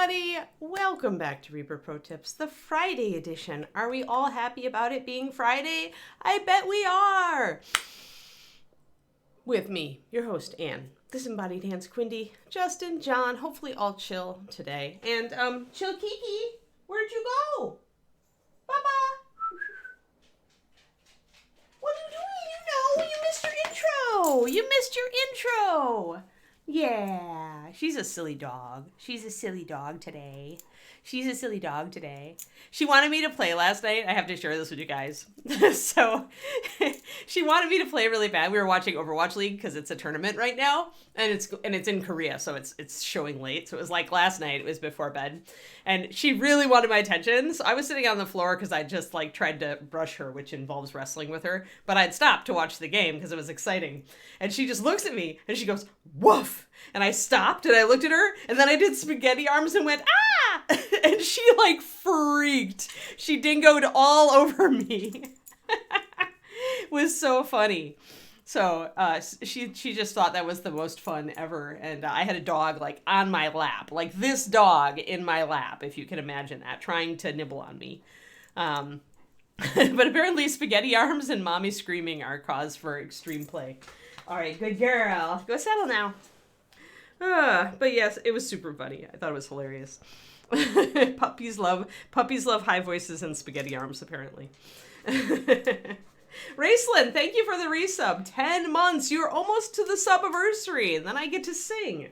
everybody! Welcome back to Reaper Pro Tips, the Friday edition. Are we all happy about it being Friday? I bet we are! With me, your host, Anne, disembodied hands, Quindy, Justin, John, hopefully all chill today. And, Chill Kiki, where'd you go? Baba! What are you doing? You missed your intro! You missed your intro! Yeah, she's a silly dog. She's a silly dog today. She's a silly dog today. She wanted me to play last night. I have to share this with you guys. So, she wanted me to play really bad. We were watching Overwatch League because it's a tournament right now, and it's in Korea, so it's showing late. So it was like last night. It was before bed, and she really wanted my attention. So I was sitting on the floor because I just tried to brush her, which involves wrestling with her. But I'd stopped to watch the game because it was exciting, and she just looks at me and she goes, "Woof!" And I stopped and I looked at her, and then I did spaghetti arms and went, "Ah!" And she freaked. She dingoed all over me. It was so funny. So she just thought that was the most fun ever. And I had a dog on my lap, this dog in my lap, if you can imagine that, trying to nibble on me. But apparently spaghetti arms and mommy screaming are cause for extreme play. All right, good girl. Go settle now. But yes, it was super funny. I thought it was hilarious. Puppies love high voices and spaghetti arms, apparently. Raceland, thank you for the resub. 10 months. You're almost to the subiversary, and then I get to sing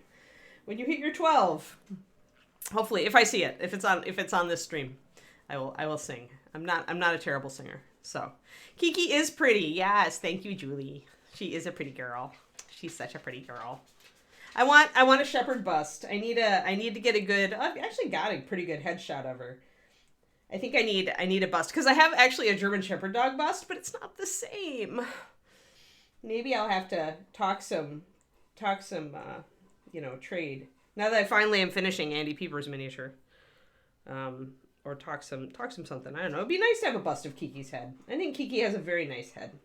when you hit your 12. Hopefully, if I see it, if it's on this stream, I will sing. I'm not a terrible singer. So, Kiki is pretty. Yes, thank you, Julie. She is a pretty girl. She's such a pretty girl. I want a shepherd bust. I need to get a good. I've actually got a pretty good headshot of her. I think I need a bust because I have actually a German shepherd dog bust, but it's not the same. Maybe I'll have to talk some trade now that I finally am finishing Andy Peeper's miniature. Or talk some something. I don't know. It'd be nice to have a bust of Kiki's head. I think Kiki has a very nice head.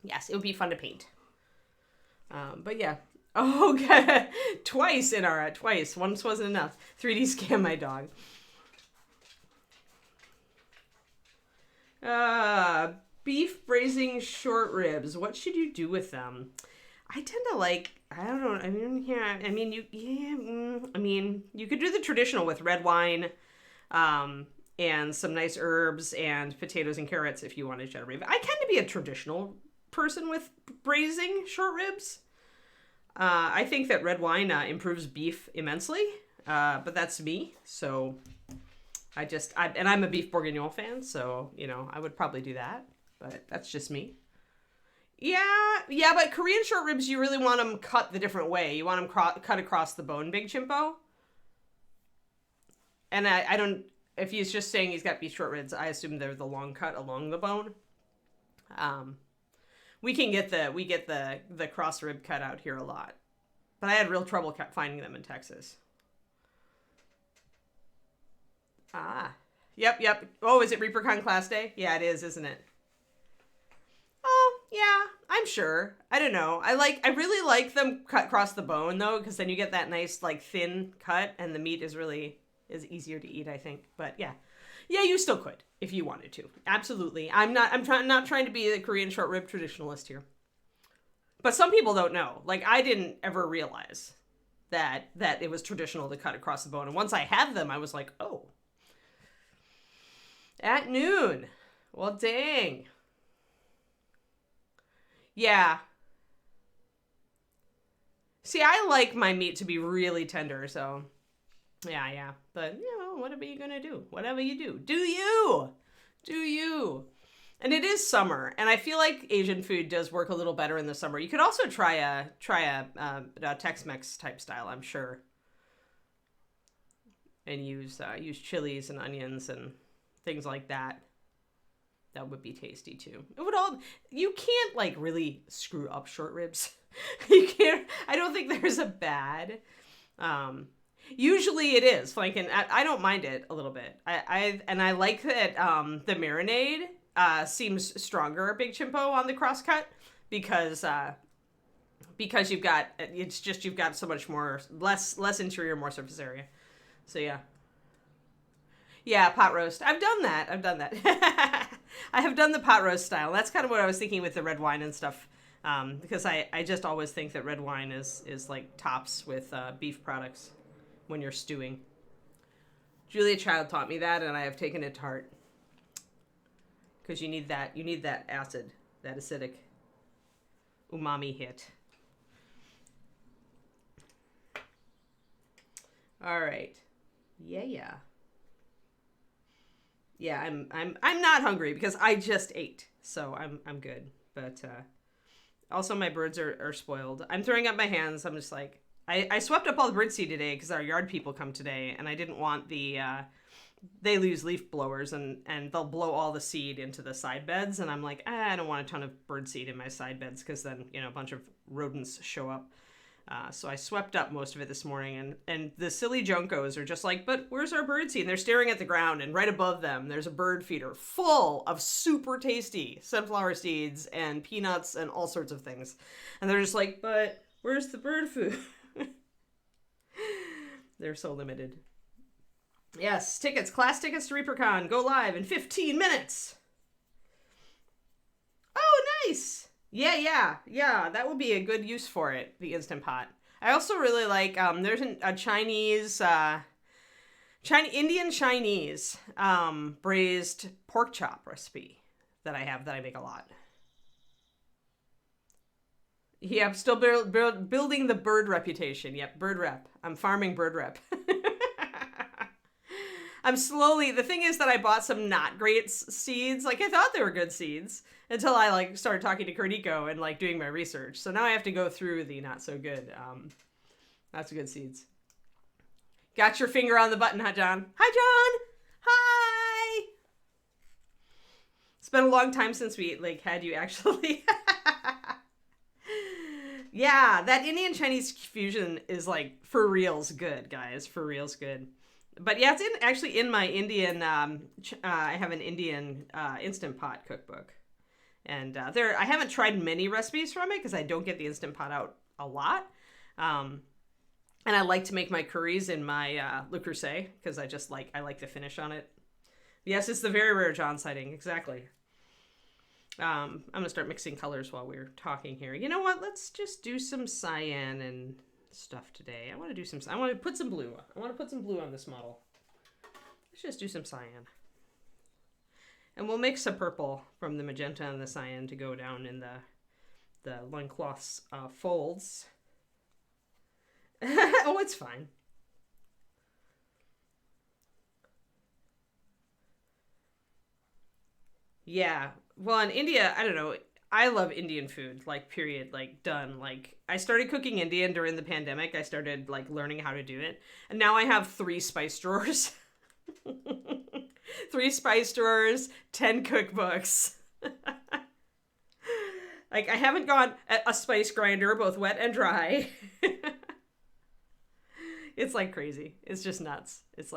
Yes, it would be fun to paint. But yeah. Oh, okay. Twice. Once wasn't enough. 3D scam my dog. Beef braising short ribs. What should you do with them? I tend to you could do the traditional with red wine, and some nice herbs and potatoes and carrots if you want to generate. I tend to be a traditional person with braising short ribs. I think that red wine improves beef immensely, but that's me. So I'm a beef bourguignon fan, so I would probably do that. But that's just me. Yeah. But Korean short ribs, you really want them cut the different way. You want them cut across the bone, Big Chimpo. And I don't. If he's just saying he's got beef short ribs, I assume they're the long cut along the bone. We get the cross rib cut out here a lot, but I had real trouble finding them in Texas. Yep. Oh, is it ReaperCon class day? Yeah, it is, isn't it? Oh, yeah, I'm sure. I don't know. I really like them cut across the bone though, because then you get that nice thin cut, and the meat is easier to eat, I think. But yeah, you still could if you wanted to. Absolutely. I'm not trying to be a Korean short rib traditionalist here. But some people don't know. I didn't ever realize that it was traditional to cut across the bone. And once I had them, I was like, oh. At noon. Well, dang. Yeah. See, I like my meat to be really tender, so yeah. But, whatever you're gonna do. Whatever you do. Do you. And it is summer, and I feel like Asian food does work a little better in the summer. You could also try a Tex-Mex type style, I'm sure. And use chilies and onions and things like that. That would be tasty too. You can't really screw up short ribs. You can't. I don't think there's a bad. Usually it is and I don't mind it a little bit. I like that the marinade seems stronger, Big Chimpo, on the crosscut because you've got so much more less interior, more surface area. So yeah. Yeah, pot roast. I've done that. I have done the pot roast style. That's kind of what I was thinking with the red wine and stuff. Because I just always think that red wine is like tops with beef products when you're stewing. Julia Child taught me that, and I have taken it to heart. Because you need that acid, that acidic umami hit. All right. Yeah. Yeah, I'm not hungry because I just ate, so I'm good. But also my birds are spoiled. I'm throwing up my hands. I'm just like I swept up all the birdseed today because our yard people come today, and I didn't want the they use leaf blowers and they'll blow all the seed into the side beds, and I'm like, I don't want a ton of birdseed in my side beds because then a bunch of rodents show up. So I swept up most of it this morning, and the silly juncos are just like, but where's our birdseed? And they're staring at the ground, and right above them, there's a bird feeder full of super tasty sunflower seeds and peanuts and all sorts of things. And they're just like, but where's the bird food? They're so limited. Yes, tickets, class tickets to ReaperCon, go live in 15 minutes. Oh, nice. Yeah, that would be a good use for it, the Instant Pot. I also really like, there's a Chinese, Indian Chinese braised pork chop recipe that I make a lot. Yeah, I'm still building the bird reputation. Yep, bird rep. I'm farming bird rep. The thing is that I bought some not great seeds. Like, I thought they were good seeds until I started talking to Kuriko and doing my research. So now I have to go through the not so good, not so good seeds. Got your finger on the button, huh, John? Hi, John. Hi. It's been a long time since we had you actually. Yeah, that Indian Chinese fusion is for reals good, guys. For reals good. But yeah, it's actually in my Indian. I have an Indian Instant Pot cookbook, and I haven't tried many recipes from it because I don't get the Instant Pot out a lot. And I like to make my curries in my Le Creuset because I like the finish on it. Yes, it's the very rare John sighting, exactly. I'm gonna start mixing colors while we're talking here. You know what? Let's just do some cyan and stuff today. I want to put some blue. I want to put some blue on this model. Let's just do some cyan. And we'll mix some purple from the magenta and the cyan to go down in the loincloth's folds. Oh, it's fine. Yeah. Well, in India, I don't know. I love Indian food, period, done. I started cooking Indian during the pandemic. I started, learning how to do it. And now I have 3 spice drawers. 3 spice drawers, 10 cookbooks. I haven't got a spice grinder, both wet and dry. It's, crazy. It's just nuts. It's,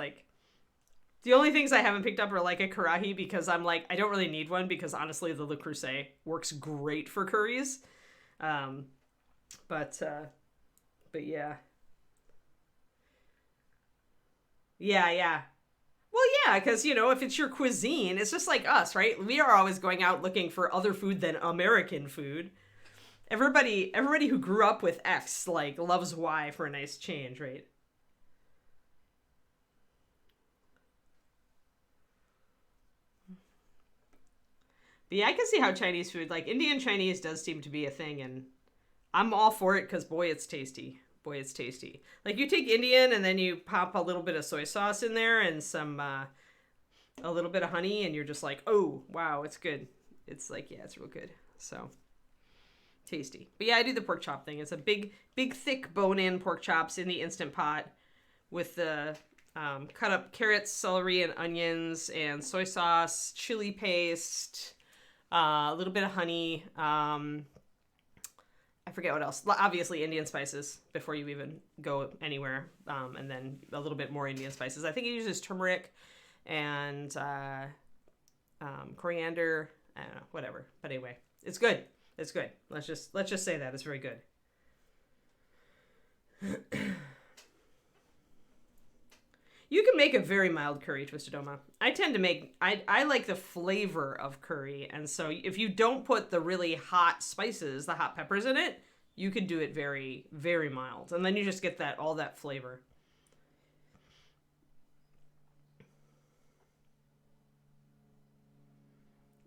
the only things I haven't picked up are a karahi because I'm I don't really need one because honestly the Le Creuset works great for curries. But yeah. Yeah. Well, yeah, because, if it's your cuisine, it's just like us, right? We are always going out looking for other food than American food. Everybody who grew up with X, loves Y for a nice change, right? But yeah, I can see how Chinese food, Indian Chinese does seem to be a thing, and I'm all for it because, boy, it's tasty. Boy, it's tasty. You take Indian and then you pop a little bit of soy sauce in there and some, a little bit of honey, and you're just like, oh, wow, it's good. It's yeah, it's real good. So, tasty. But yeah, I do the pork chop thing. It's a big, thick bone-in pork chops in the Instant Pot with the cut up carrots, celery, and onions, and soy sauce, chili paste, a little bit of honey. I forget what else. Obviously, Indian spices before you even go anywhere. And then a little bit more Indian spices. I think it uses turmeric and coriander. I don't know, whatever. But anyway, it's good. It's good. Let's just say that it's very good. You can make a very mild curry, Twisted Oma. I tend to make, I like the flavor of curry. And so if you don't put the really hot spices, the hot peppers in it, you can do it very, very mild. And then you just get all that flavor.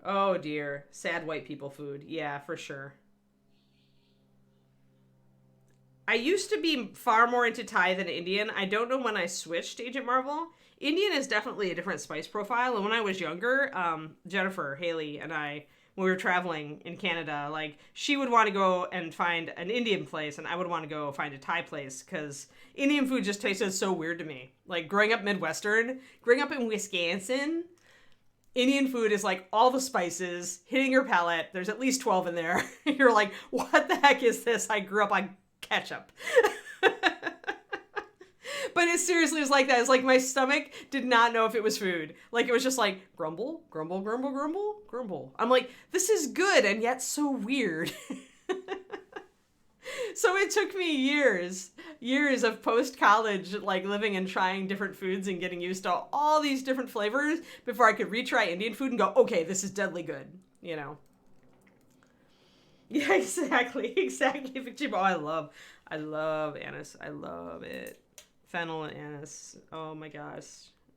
Oh dear. Sad white people food. Yeah, for sure. I used to be far more into Thai than Indian. I don't know when I switched to Agent Marvel. Indian is definitely a different spice profile. And when I was younger, Jennifer, Haley, and I, when we were traveling in Canada, like, she would want to go and find an Indian place, and I would want to go find a Thai place, because Indian food just tasted so weird to me. Like, growing up Midwestern, growing up in Wisconsin, Indian food is like all the spices hitting your palate. There's at least 12 in there. You're like, what the heck is this? I grew up on ketchup. But it seriously was like that. It's like my stomach did not know if it was food. Like, it was just like, grumble, grumble, grumble, grumble, grumble. I'm like, this is good and yet so weird. So it took me years of post-college, like, living and trying different foods and getting used to all these different flavors before I could retry Indian food and go, okay, this is deadly good, you know? Yeah, exactly. Oh, I love anise. I love it. Fennel and anise. Oh my gosh.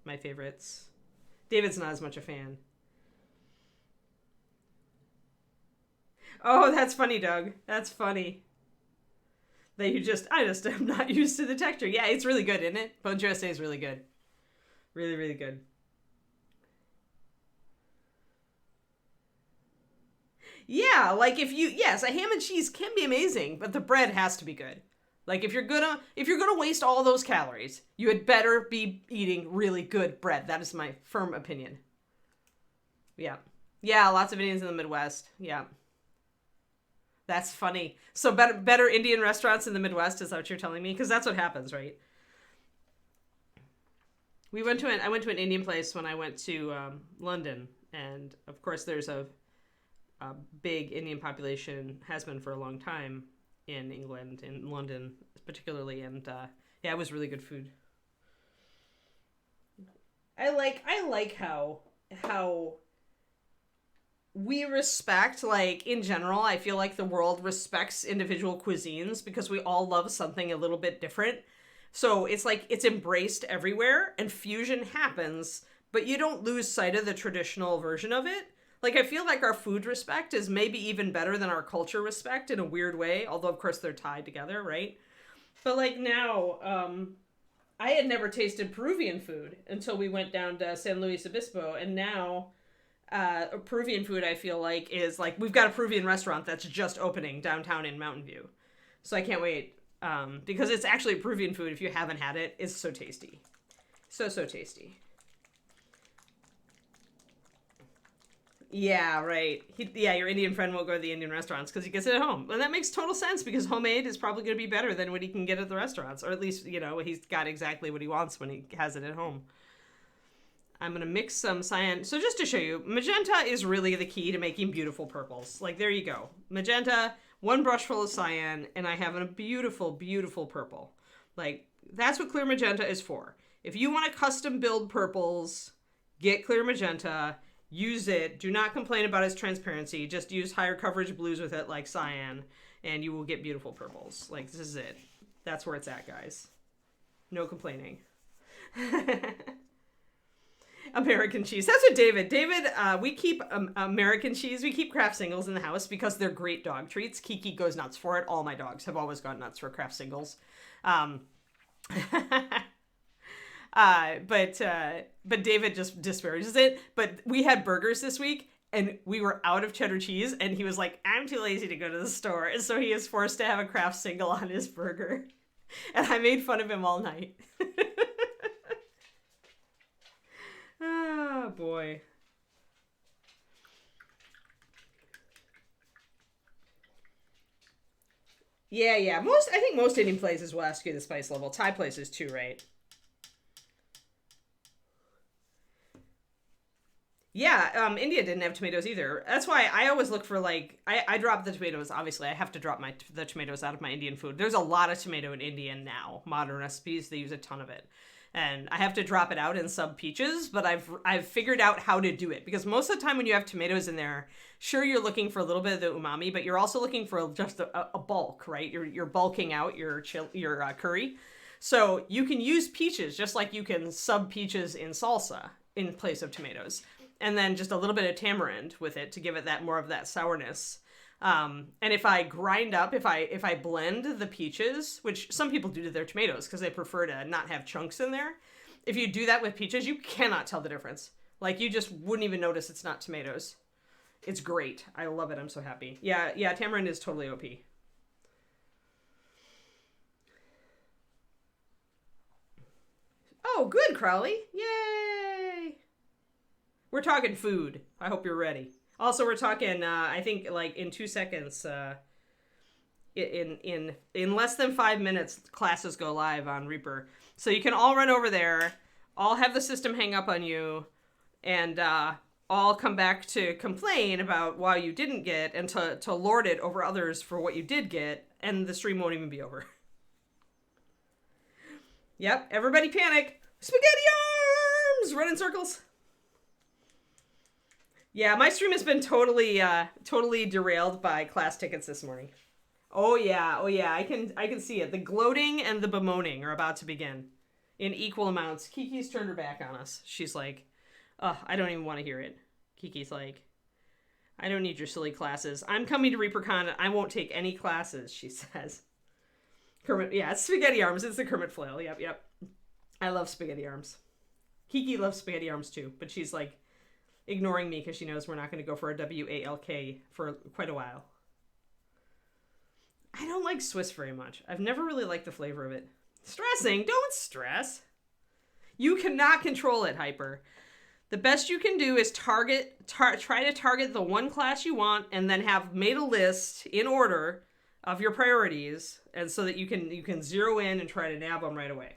My favorites. David's not as much a fan. Oh, that's funny, Doug. That's funny. That I just am not used to the texture. Yeah, it's really good, isn't it? Bones USA is really good. Really, really good. Yeah, like yes, a ham and cheese can be amazing, but the bread has to be good. Like, if you're gonna waste all those calories, you had better be eating really good bread. That is my firm opinion. Yeah. Yeah, lots of Indians in the Midwest. Yeah. That's funny. So better Indian restaurants in the Midwest, is that what you're telling me? Because that's what happens, right? I went to an Indian place when I went to London, and of course there's a big Indian population, has been for a long time in England, in London particularly, and yeah, it was really good food. I like how we respect, like, in general, I feel like the world respects individual cuisines because we all love something a little bit different. So it's like it's embraced everywhere and fusion happens, but you don't lose sight of the traditional version of it. Like, I feel like our food respect is maybe even better than our culture respect in a weird way, although of course they're tied together, right? But like now, I had never tasted Peruvian food until we went down to San Luis Obispo, and now Peruvian food, I feel like, is like, we've got a Peruvian restaurant that's just opening downtown in Mountain View. So I can't wait, because it's actually Peruvian food. If you haven't had it, it's so tasty. So tasty. Yeah, right. Yeah, your Indian friend won't go to the Indian restaurants because he gets it at home. And that makes total sense, because homemade is probably going to be better than what he can get at the restaurants. Or at least, he's got exactly what he wants when he has it at home. I'm going to mix some cyan. So just to show you, magenta is really the key to making beautiful purples. Like, there you go. Magenta, one brush full of cyan, and I have a beautiful, beautiful purple. Like, that's what clear magenta is for. If you want to custom build purples, get clear magenta. Use it. Do not complain about its transparency. Just use higher coverage blues with it, like cyan, and you will get beautiful purples. Like, this is it. That's where it's at, guys. No complaining. American cheese. That's what David, we keep American cheese. We keep Kraft singles in the house because they're great dog treats. Kiki goes nuts for it. All my dogs have always gone nuts for Kraft singles. But David just disparages it. But we had burgers this week, and we were out of cheddar cheese, and he was like, I'm too lazy to go to the store. And so he is forced to have a Kraft single on his burger. And I made fun of him all night. Oh, boy. Yeah. I think most Indian places will ask you the spice level. Thai places too, right? Yeah, India didn't have tomatoes either. That's why I always look for, like, I drop the tomatoes. Obviously, I have to drop the tomatoes out of my Indian food. There's a lot of tomato in Indian now. Modern recipes, they use a ton of it. And I have to drop it out in sub peaches, but I've figured out how to do it, because most of the time when you have tomatoes in there, sure, you're looking for a little bit of the umami, but you're also looking for just a bulk, right? You're bulking out your curry. So you can use peaches just like you can sub peaches in salsa in place of tomatoes. And then just a little bit of tamarind with it to give it that more of that sourness. And if I grind up, if I blend the peaches, which some people do to their tomatoes because they prefer to not have chunks in there. If you do that with peaches, you cannot tell the difference. Like, you just wouldn't even notice it's not tomatoes. It's great. I love it. I'm so happy. Yeah, tamarind is totally OP. Oh, good, Crowley. Yay! We're talking food. I hope you're ready. Also, we're talking, I think, like, in 2 seconds, in less than 5 minutes, classes go live on Reaper. So you can all run over there, all have the system hang up on you, and all come back to complain about why you didn't get, and to lord it over others for what you did get, and the stream won't even be over. Yep, everybody panic. Spaghetti arms! Run in circles. Yeah, my stream has been totally derailed by class tickets this morning. Oh yeah, I can see it. The gloating and the bemoaning are about to begin in equal amounts. Kiki's turned her back on us. She's like, "Ugh, I don't even want to hear it." Kiki's like, "I don't need your silly classes. I'm coming to ReaperCon and I won't take any classes," she says. Kermit, yeah, it's spaghetti arms. It's the Kermit flail. Yep. I love spaghetti arms. Kiki loves spaghetti arms too, but she's like ignoring me because she knows we're not going to go for a WALK for quite a while. I don't like Swiss very much. I've never really liked the flavor of it. Stressing? Don't stress. You cannot control it, Hyper. The best you can do is try to target the one class you want, and then have made a list in order of your priorities, and so that you can zero in and try to nab them right away.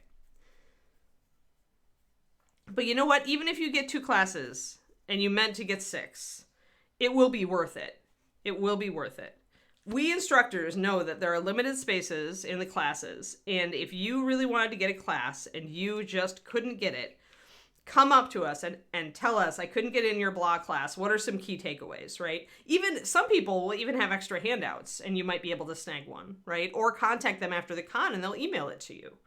But you know what? Even if you get 2 classes and you meant to get 6, it will be worth it. It will be worth it. We instructors know that there are limited spaces in the classes, and if you really wanted to get a class and you just couldn't get it, come up to us and tell us, "I couldn't get in your blah class. What are some key takeaways," right? Even some people will even have extra handouts, and you might be able to snag one, right? Or contact them after the con and they'll email it to you.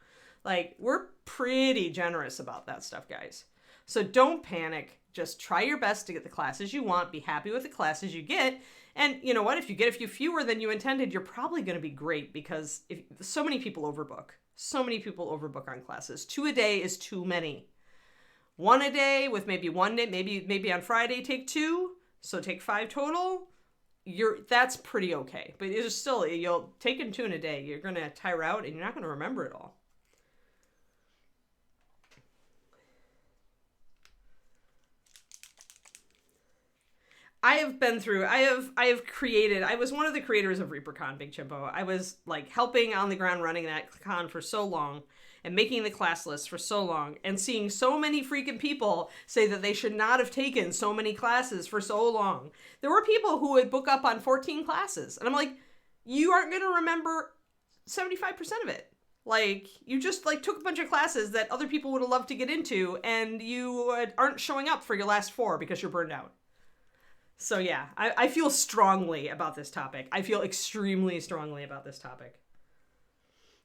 Like, we're pretty generous about that stuff, guys. So don't panic. Just try your best to get the classes you want. Be happy with the classes you get. And you know what? If you get a few fewer than you intended, you're probably going to be great, because so many people overbook. So many people overbook on classes. 2 a day is too many. 1 a day with maybe 1 day, maybe on Friday take 2, so take 5 total. That's pretty okay. But it's still, you'll take in 2 in a day. You're going to tire out and you're not going to remember it all. I was one of the creators of ReaperCon, Big Chimpo. I was like helping on the ground running that con for so long and making the class list for so long, and seeing so many freaking people say that they should not have taken so many classes for so long. There were people who would book up on 14 classes. And I'm like, you aren't going to remember 75% of it. Like, you just like took a bunch of classes that other people would have loved to get into, and you aren't showing up for your last 4 because you're burned out. So yeah, I feel strongly about this topic. I feel extremely strongly about this topic.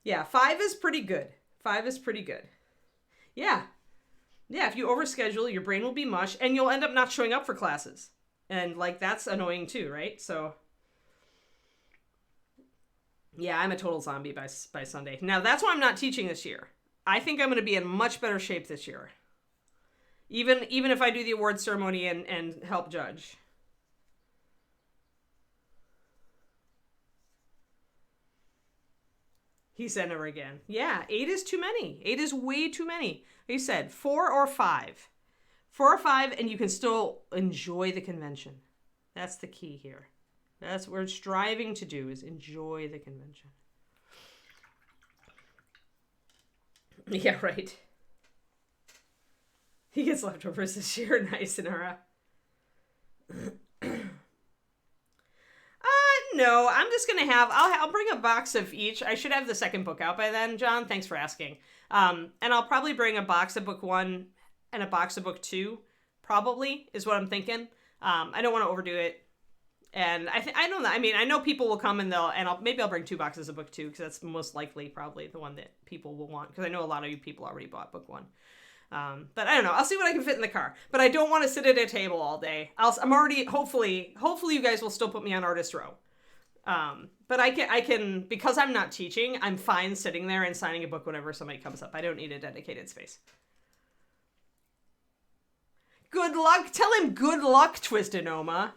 Yeah, 5 is pretty good. 5 is pretty good. Yeah. Yeah, if you overschedule, your brain will be mush, and you'll end up not showing up for classes. And like, that's annoying too, right? So yeah, I'm a total zombie by Sunday. Now, that's why I'm not teaching this year. I think I'm going to be in much better shape this year. Even if I do the award ceremony and help judge. He said never again. Yeah, 8 is too many. 8 is way too many. He said 4 or 5. 4 or 5, and you can still enjoy the convention. That's the key here. That's what we're striving to do, is enjoy the convention. Yeah, right. He gets leftovers this year. Nice, Inara. know. I'm just gonna have. I'll bring a box of each. I should have the second book out by then, John. Thanks for asking. And I'll probably bring a box of book 1 and a box of book 2. Probably is what I'm thinking. I don't want to overdo it. And I don't know. I mean, I know people will come and maybe I'll bring 2 boxes of book 2 because that's most likely probably the one that people will want, because I know a lot of you people already bought book 1. But I don't know. I'll see what I can fit in the car. But I don't want to sit at a table all day. I'm already, hopefully you guys will still put me on artist row. But I can, because I'm not teaching, I'm fine sitting there and signing a book whenever somebody comes up. I don't need a dedicated space. Good luck. Tell him good luck, Twistinoma.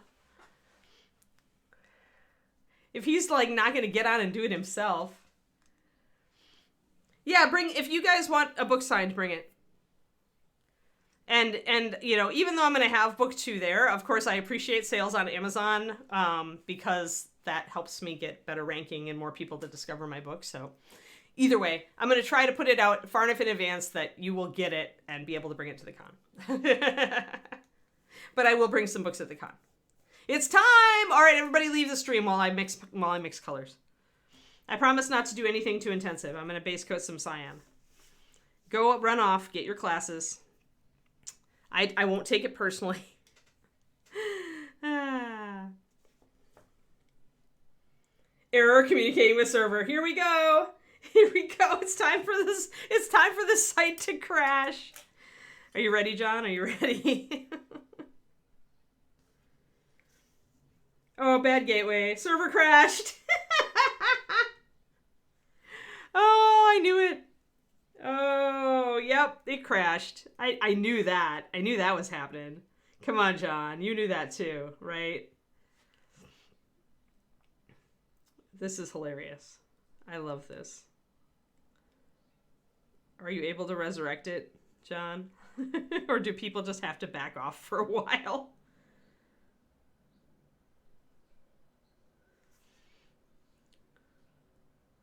If he's like not going to get on and do it himself. Yeah, if you guys want a book signed, bring it. And you know, even though I'm going to have book 2 there, of course I appreciate sales on Amazon, because that helps me get better ranking and more people to discover my book. So either way, I'm going to try to put it out far enough in advance that you will get it and be able to bring it to the con. But I will bring some books at the con. It's time! All right, everybody leave the stream while I mix colors. I promise not to do anything too intensive. I'm going to base coat some cyan. Go run off, get your classes. I won't take it personally. Error communicating with server. Here we go. Here we go. It's time for this. It's time for the site to crash. Are you ready, John? Are you ready? Oh, bad gateway. Server crashed. Oh, I knew it. Oh, yep, it crashed. I knew that. I knew that was happening. Come on, John. You knew that too, right? This is hilarious. I love this. Are you able to resurrect it, John? Or do people just have to back off for a while?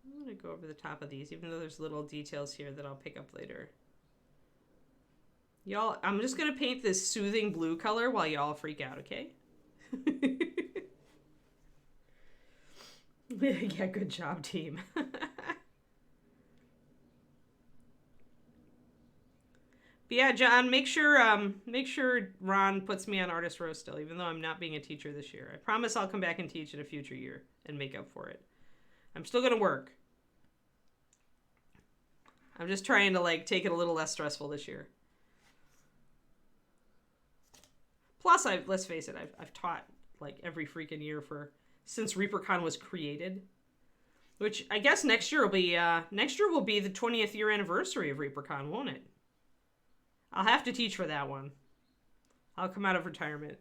I'm going to go over the top of these, even though there's little details here that I'll pick up later. Y'all, I'm just going to paint this soothing blue color while y'all freak out, okay? Yeah, good job, team. But yeah, John, make sure Ron puts me on artist row still, even though I'm not being a teacher this year. I promise I'll come back and teach in a future year and make up for it. I'm still going to work. I'm just trying to like take it a little less stressful this year. Plus, let's face it, I've taught like every freaking year since ReaperCon was created, which I guess next year will be the 20th year anniversary of ReaperCon, won't it? I'll have to teach for that one. I'll come out of retirement.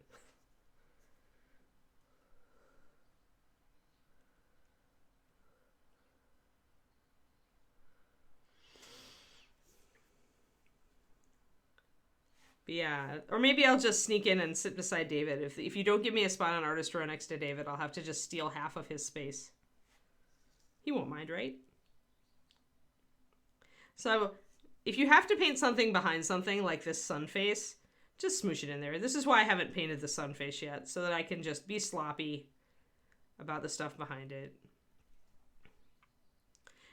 But yeah, or maybe I'll just sneak in and sit beside David. If you don't give me a spot on artist row next to David, I'll have to just steal half of his space. He won't mind, right? So if you have to paint something behind something like this sun face, just smoosh it in there. This is why I haven't painted the sun face yet, so that I can just be sloppy about the stuff behind it.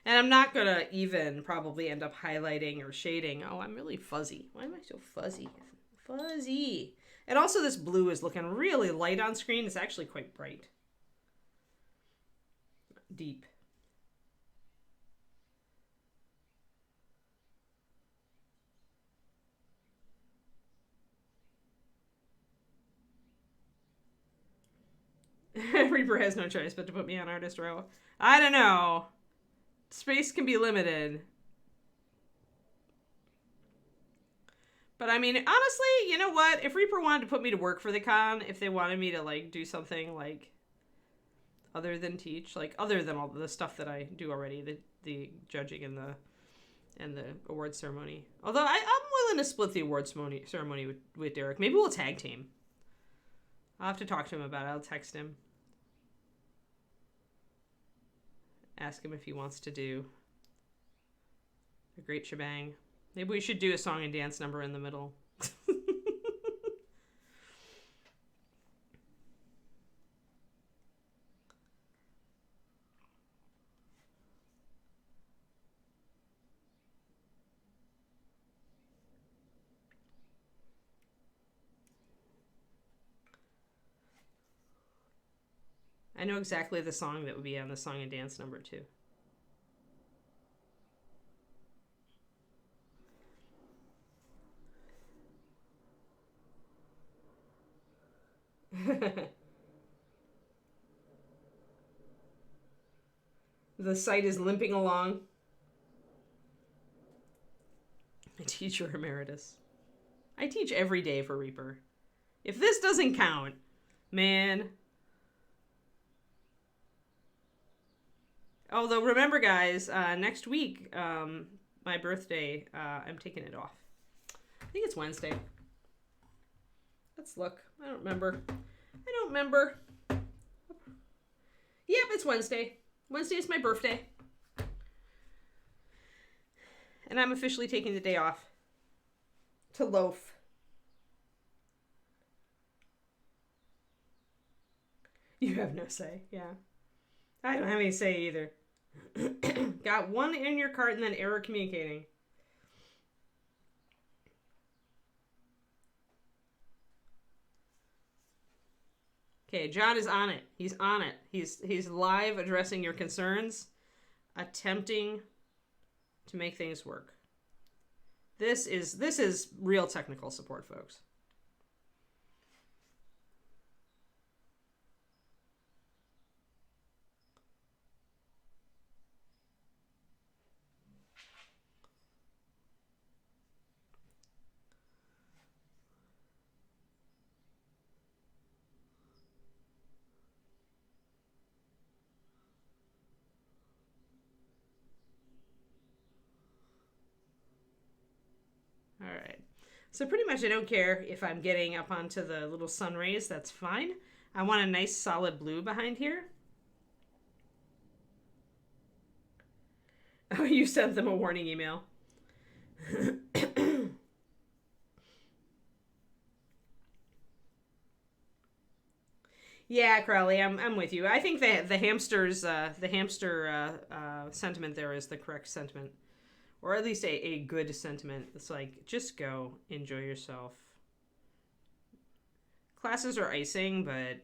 And I'm not going to even probably end up highlighting or shading. Oh, I'm really fuzzy. Why am I so fuzzy? Fuzzy. And also this blue is looking really light on screen. It's actually quite bright. Deep. Reaper has no choice but to put me on artist row. I don't know. Space can be limited. But I mean, honestly, you know what? If Reaper wanted to put me to work for the con, if they wanted me to like do something like other than teach, like other than all the stuff that I do already, the judging and the award ceremony. Although I'm willing to split the award ceremony with Derek. Maybe we'll tag team. I'll have to talk to him about it. I'll text him. Ask him if he wants to do a great shebang. Maybe we should do a song and dance number in the middle. I know exactly the song that would be on the song and dance number too. The site is limping along. Teacher emeritus. I teach every day for Reaper. If this doesn't count, man. Although, remember, guys, next week, my birthday, I'm taking it off. I think it's Wednesday. Let's look. I don't remember. Yep, it's Wednesday. Wednesday is my birthday. And I'm officially taking the day off to loaf. You have no say, yeah. I don't have any say either. Got one in your cart and then error communicating. Okay, John is on it. He's on it. He's live addressing your concerns, attempting to make things work. This is real technical support, folks. All right. So pretty much I don't care if I'm getting up onto the little sun rays. That's fine. I want a nice solid blue behind here. Oh, you sent them a warning email. Yeah, Crowley, I'm with you. I think the hamster sentiment there is the correct sentiment. Or at least a good sentiment. It's like, just go, enjoy yourself. Classes are icing, but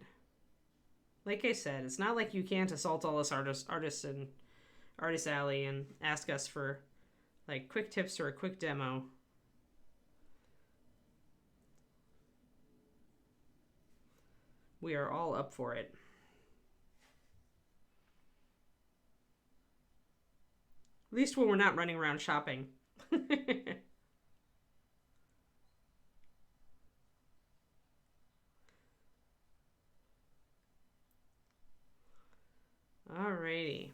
like I said, it's not like you can't assault all us artists and Artist Alley and ask us for like quick tips or a quick demo. We are all up for it. At least when we're not running around shopping. Alrighty.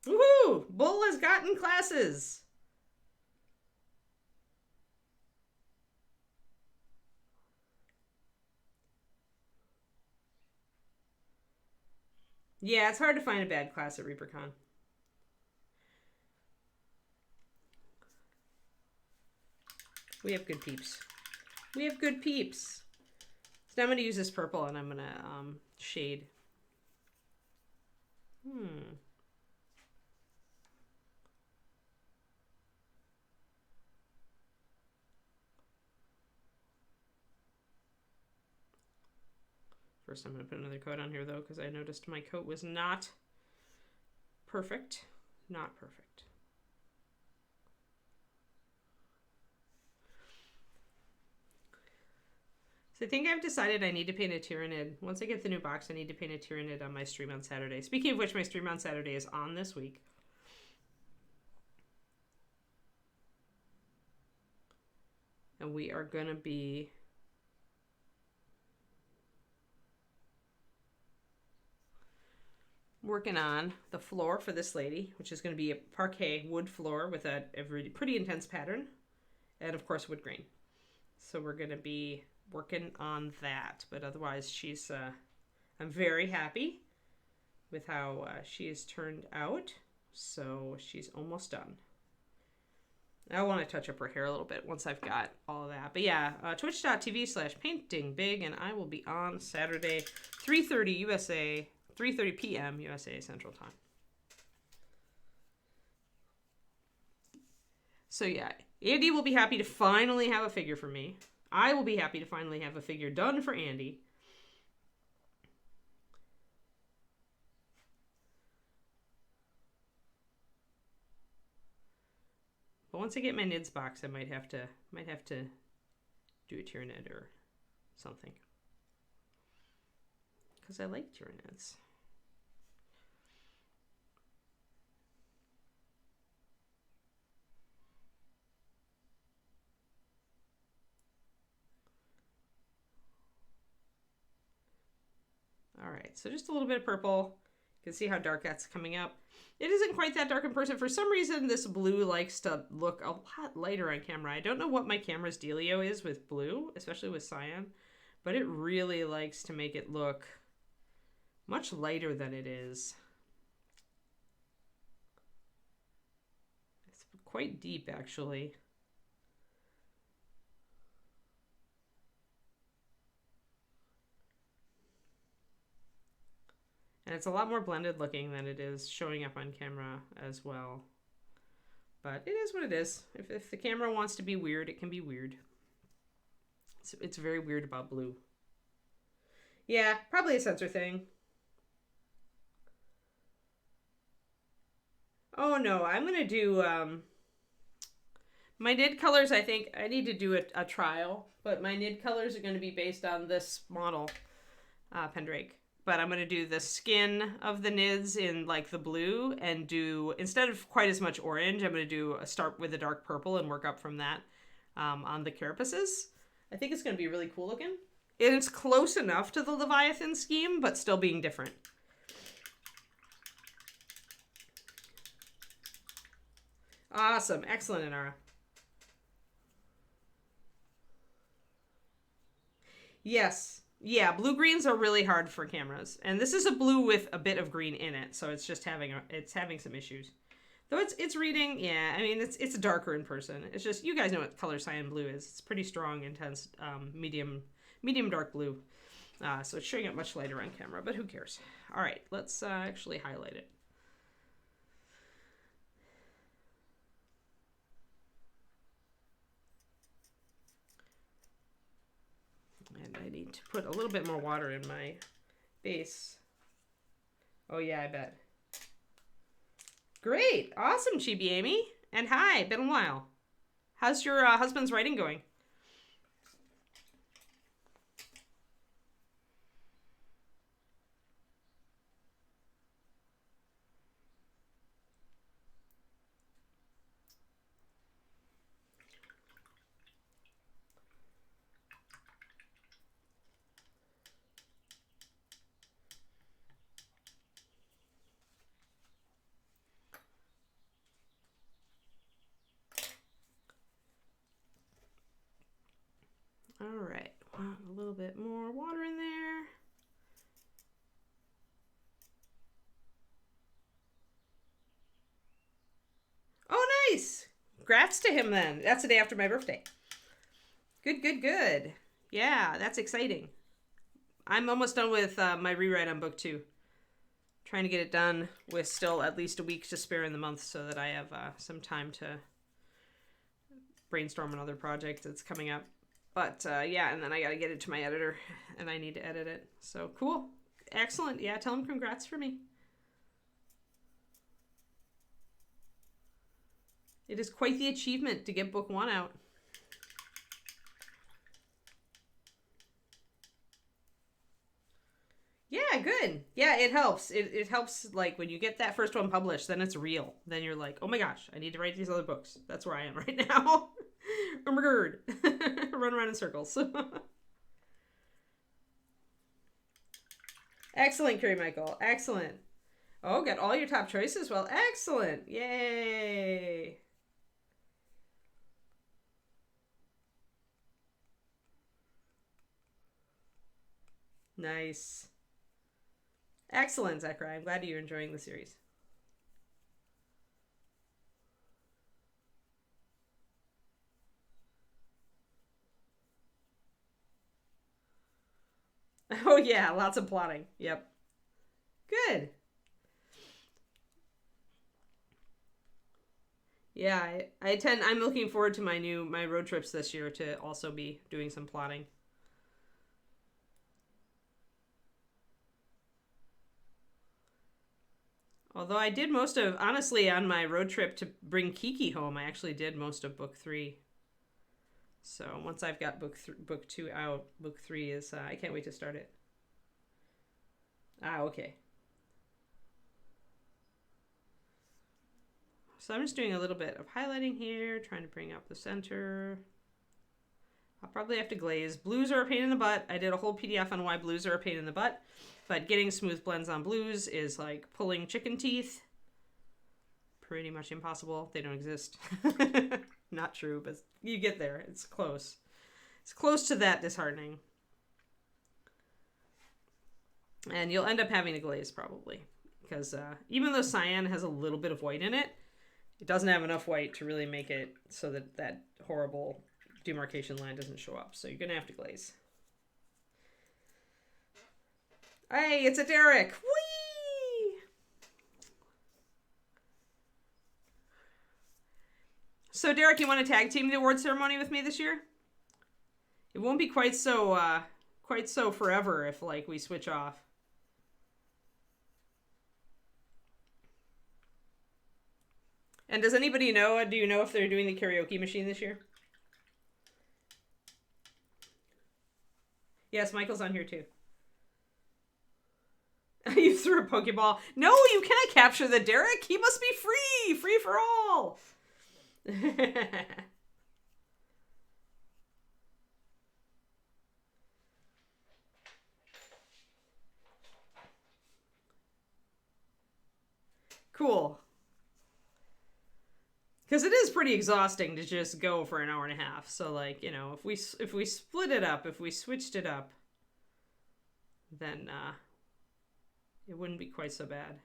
Woohoo! Bull has gotten classes. Yeah, it's hard to find a bad class at ReaperCon. We have good peeps. We have good peeps. So now I'm going to use this purple and I'm going to shade. First, I'm going to put another coat on here, though, because I noticed my coat was not perfect. Not perfect. So I think I've decided I need to paint a Tyranid. Once I get the new box, I need to paint a Tyranid on my stream on Saturday. Speaking of which, my stream on Saturday is on this week. And we are going to be... working on the floor for this lady, which is going to be a parquet wood floor with a pretty intense pattern, and of course wood grain. So we're going to be working on that, but otherwise she's I'm very happy with how she has turned out. So she's almost done. I want to touch up her hair a little bit once I've got all of that. But yeah, twitch.tv/paintingbig, and I will be on Saturday, 3:30 USA, 3:30 p.m. USA Central Time. So yeah, Andy will be happy to finally have a figure for me. I will be happy to finally have a figure done for Andy. But once I get my Nids box, I might have to do a Tyranid or something. Because I like Tyranids. Alright, so just a little bit of purple. You can see how dark that's coming up. It isn't quite that dark in person. For some reason, this blue likes to look a lot lighter on camera. I don't know what my camera's dealio is with blue, especially with cyan, but it really likes to make it look much lighter than it is. It's quite deep, actually. And it's a lot more blended looking than it is showing up on camera as well. But it is what it is. If the camera wants to be weird, it can be weird. It's very weird about blue. Yeah, probably a sensor thing. Oh no, I'm going to do... my Nid colors, I think I need to do a trial. But my Nid colors are going to be based on this model, Pendrake. But I'm going to do the skin of the Nids in like the blue and do, instead of quite as much orange, I'm going to start with a dark purple and work up from that on the carapaces. I think it's going to be really cool looking. And it's close enough to the Leviathan scheme, but still being different. Awesome. Excellent, Inara. Yes. Yeah, blue-greens are really hard for cameras. And this is a blue with a bit of green in it, so it's just having some issues. Though it's reading, yeah, I mean, it's darker in person. It's just, you guys know what color cyan blue is. It's pretty strong, intense, medium dark blue. So it's showing up much lighter on camera, but who cares? All right, let's actually highlight it. And I need to put a little bit more water in my base. Oh yeah, I bet. Great. Awesome, Chibi Amy. And hi, been a while. How's your husband's writing going? All right, want a little bit more water in there. Oh, nice. Congrats to him then. That's the day after my birthday. Good, good, good. Yeah, that's exciting. I'm almost done with my rewrite on book 2. Trying to get it done with still at least a week to spare in the month so that I have some time to brainstorm another project that's coming up. But yeah, and then I got to get it to my editor and I need to edit it. So cool. Excellent. Yeah, tell him congrats for me. It is quite the achievement to get book 1 out. Yeah, good. Yeah, it helps. It helps, like, when you get that first one published, then it's real. Then you're like, oh my gosh, I need to write these other books. That's where I am right now. Oh my god. Run around in circles. Excellent, Carrie Michael. Excellent. Oh, got all your top choices. Well, excellent. Yay. Nice. Excellent, Zachary. I'm glad you're enjoying the series. Oh yeah, lots of plotting. Yep. Good. Yeah, I'm looking forward to my road trips this year to also be doing some plotting. Although I did honestly, on my road trip to bring Kiki home, I actually did most of book 3. So once I've got book 2 out, book 3 is, I can't wait to start it. Ah, okay. So I'm just doing a little bit of highlighting here, trying to bring up the center. I'll probably have to glaze. Blues are a pain in the butt. I did a whole PDF on why blues are a pain in the butt. But getting smooth blends on blues is like pulling chicken teeth. Pretty much impossible. They don't exist. Not true, but you get there. It's close. It's close to that disheartening. And you'll end up having a glaze probably. Because even though cyan has a little bit of white in it, it doesn't have enough white to really make it so that that horrible demarcation line doesn't show up. So you're going to have to glaze. Hey, it's a Derek! Whee! So Derek, you want to tag team the award ceremony with me this year? It won't be quite so forever if like we switch off. And does anybody know, do you know if they're doing the karaoke machine this year? Yes, Michael's on here too. You threw a Pokeball. No, you cannot capture the Derek. He must be free. Free for all. Cool. Because it is pretty exhausting to just go for an hour and a half. So like, you know, if we split it up, if we switched it up, then it wouldn't be quite so bad.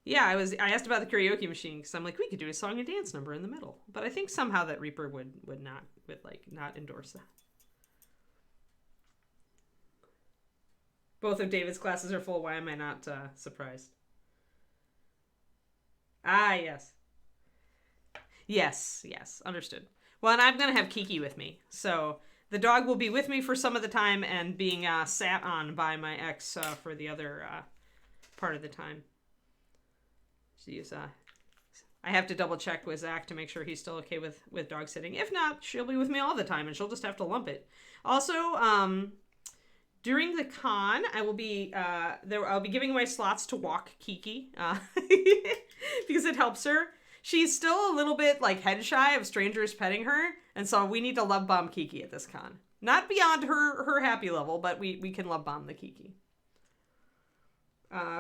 Yeah, I asked about the karaoke machine because I'm like, we could do a song and dance number in the middle. But I think somehow that Reaper would not endorse that. Both of David's classes are full. Why am I not surprised? Ah, yes. Yes, understood. Well, and I'm going to have Kiki with me. So the dog will be with me for some of the time and being sat on by my ex for the other part of the time. She's, I have to double check with Zach to make sure he's still okay with dog sitting. If not, she'll be with me all the time and she'll just have to lump it. Also, during the con, I will be I'll be giving away slots to walk Kiki because it helps her. She's still a little bit like head shy of strangers petting her, and so we need to love bomb Kiki at this con. Not beyond her happy level, but we can love bomb the Kiki.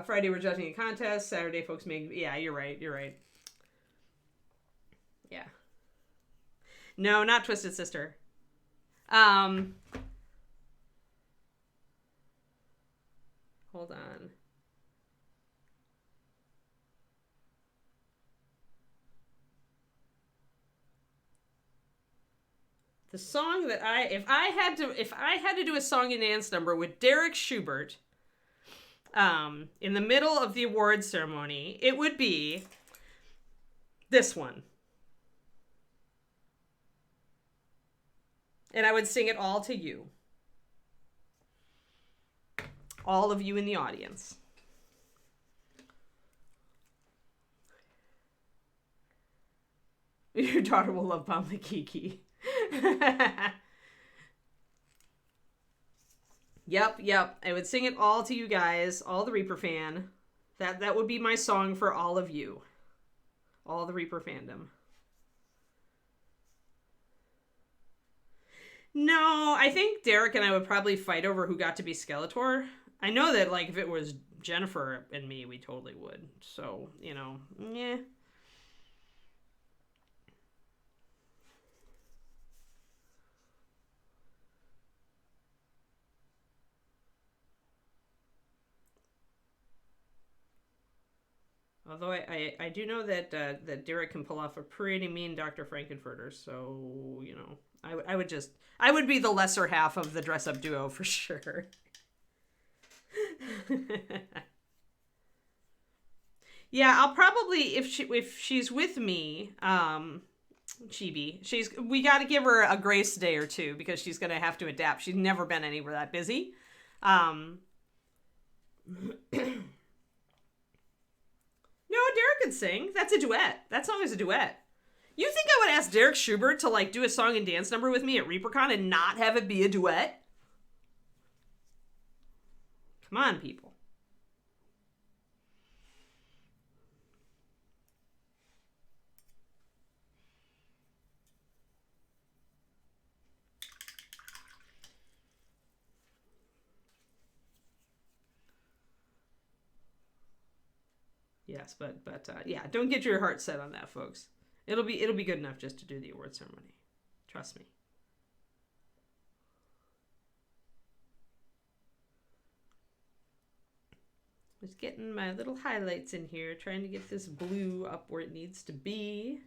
Friday we're judging a contest. Saturday folks make... Yeah, you're right. Yeah. No, not Twisted Sister. Hold on. The song that if I had to do a song and dance number with Derek Schubert, in the middle of the award ceremony, it would be this one. And I would sing it all to you. All of you in the audience. Your daughter will love bomb the Kiki. Yep. I would sing it all to you guys, all the Reaper fan. That would be my song for all of you. All the Reaper fandom. No, I think Derek and I would probably fight over who got to be Skeletor. I know that, like, if it was Jennifer and me, we totally would. So, you know, yeah. Although I do know that that Derek can pull off a pretty mean Dr. Frankenfurter, so you know I would be the lesser half of the dress up duo for sure. Yeah, I'll probably if she's with me, Chibi, we got to give her a grace day or two because she's gonna have to adapt. She's never been anywhere that busy. No, Derek can sing. That's a duet. That song is a duet. You think I would ask Derek Schubert to like do a song and dance number with me at ReaperCon and not have it be a duet? Come on, people. Yes, but yeah, don't get your heart set on that, folks. It'll be good enough just to do the award ceremony. Trust me. Just getting my little highlights in here, trying to get this blue up where it needs to be.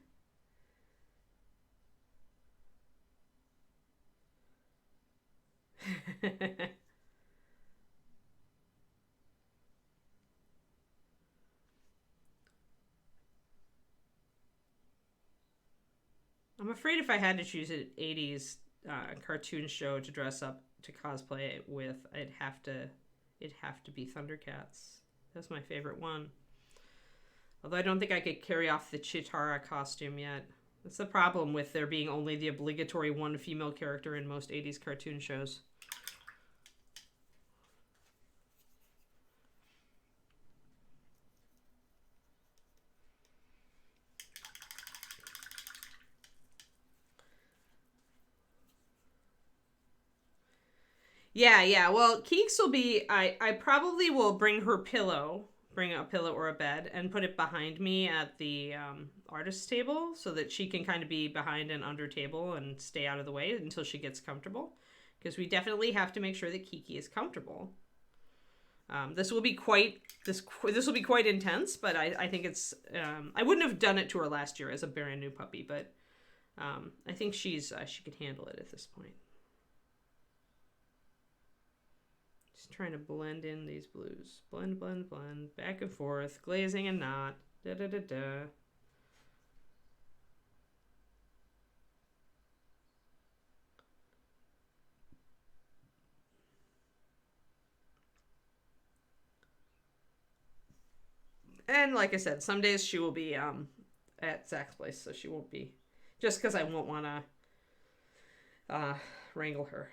I'm afraid if I had to choose an 80s cartoon show to dress up to cosplay with, it'd have to be Thundercats. That's my favorite one. Although I don't think I could carry off the Chitara costume yet. That's the problem with there being only the obligatory one female character in most 80s cartoon shows. Yeah. Well, Keeks will be. I probably will bring a pillow or a bed, and put it behind me at the artist's table so that she can kind of be behind and under table and stay out of the way until she gets comfortable. Because we definitely have to make sure that Kiki is comfortable. This will be quite intense, but I think it's. I wouldn't have done it to her last year as a brand new puppy, but I think she could handle it at this point. Just trying to blend in these blues. Blend, back and forth, glazing and not. Da. And like I said, some days she will be at Zach's place, so she won't be. Just because I won't want to wrangle her.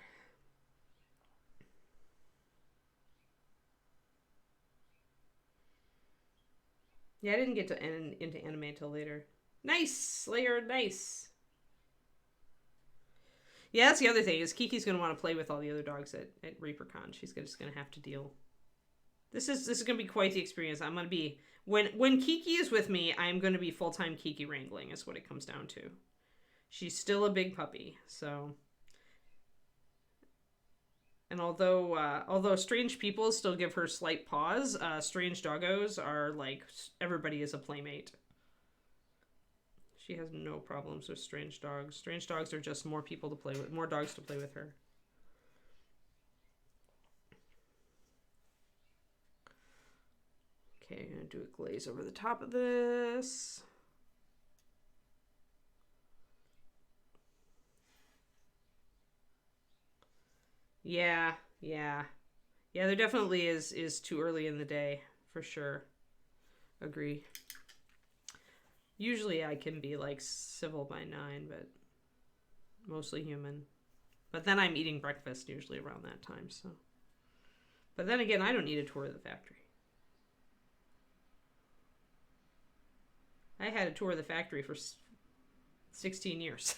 Yeah, I didn't get into anime until later. Nice, Slayer, nice. Yeah, that's the other thing, is Kiki's going to want to play with all the other dogs at ReaperCon. She's just going to have to deal. This is going to be quite the experience. I'm going to be... When Kiki is with me, I'm going to be full-time Kiki wrangling, is what it comes down to. She's still a big puppy, so... And although strange people still give her slight pause, strange doggos are like, everybody is a playmate. She has no problems with strange dogs. Strange dogs are just more people to play with, more dogs to play with her. Okay, I'm going to do a glaze over the top of this. Yeah. There definitely is too early in the day, for sure. Agree. Usually I can be like civil by 9, but mostly human. But then I'm eating breakfast usually around that time, so. But then again, I don't need a tour of the factory. I had a tour of the factory for 16 years.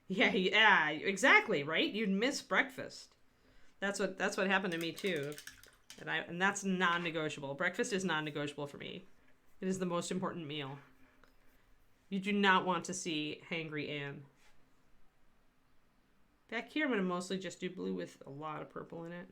Yeah, exactly, right? You'd miss breakfast. That's what happened to me too. And that's non-negotiable. Breakfast is non-negotiable for me. It is the most important meal. You do not want to see hangry Anne. Back here, I'm going to mostly just do blue with a lot of purple in it.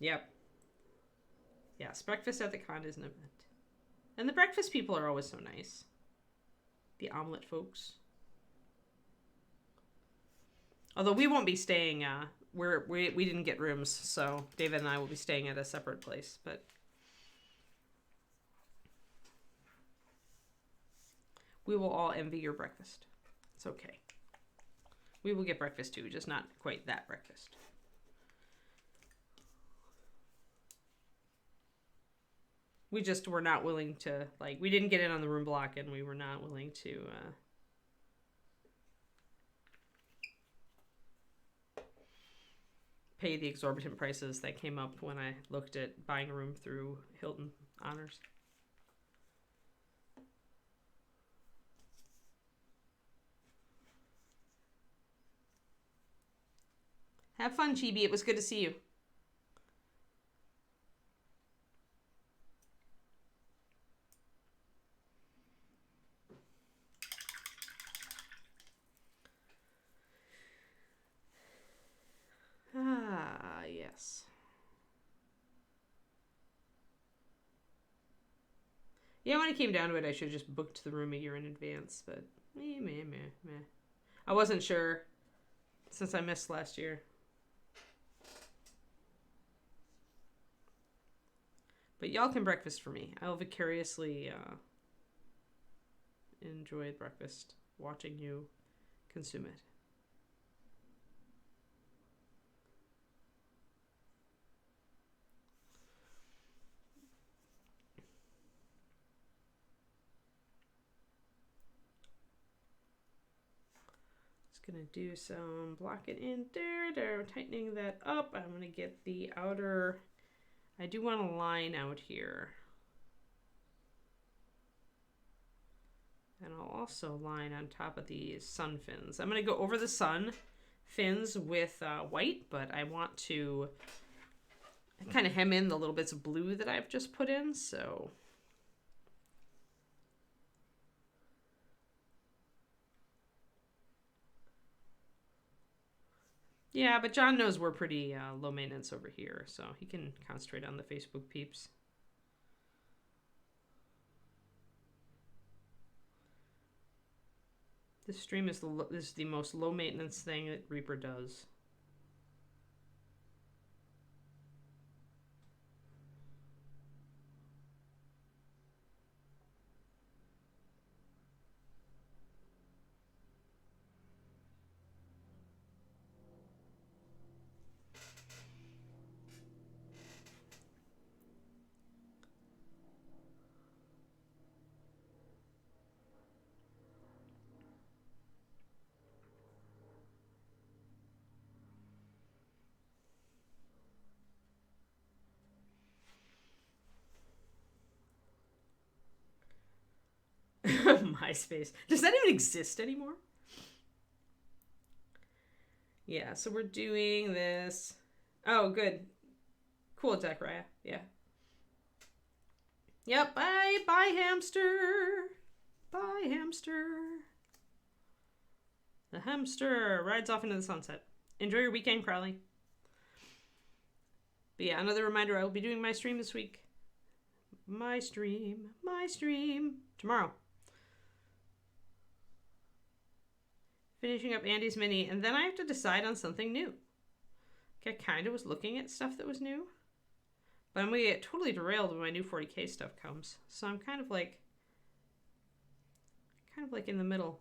Yep. Yes, breakfast at the con is an event. And the breakfast people are always so nice. The omelet folks. Although we won't be staying, we didn't get rooms, so David and I will be staying at a separate place, but we will all envy your breakfast. It's okay. We will get breakfast too, just not quite that breakfast. We just were not willing to, like, we didn't get in on the room block, and we were not willing to pay the exorbitant prices that came up when I looked at buying a room through Hilton Honors. Have fun, Chibi. It was good to see you. Ah, yes. Yeah, when it came down to it, I should have just booked the room a year in advance, but meh. I wasn't sure since I missed last year. But y'all can breakfast for me. I'll vicariously enjoy breakfast watching you consume it. Gonna do some blocking in there, tightening that up. I'm gonna get the outer, I do want a line out here. And I'll also line on top of these sun fins. I'm gonna go over the sun fins with white, but I want to kind of hem in the little bits of blue that I've just put in, so. Yeah, but John knows we're pretty low maintenance over here, so he can concentrate on the Facebook peeps. This stream is the most low maintenance thing that Reaper does. MySpace. Does that even exist anymore? Yeah, so we're doing this. Oh, good. Cool, Zachariah. Yeah. Yep, bye, hamster. Bye, hamster. The hamster rides off into the sunset. Enjoy your weekend, Crowley. But yeah, another reminder, I will be doing my stream this week. My stream. Tomorrow. Finishing up Andy's mini, and then I have to decide on something new. I kind of was looking at stuff that was new, but I'm going to get totally derailed when my new 40K stuff comes. So I'm kind of like in the middle.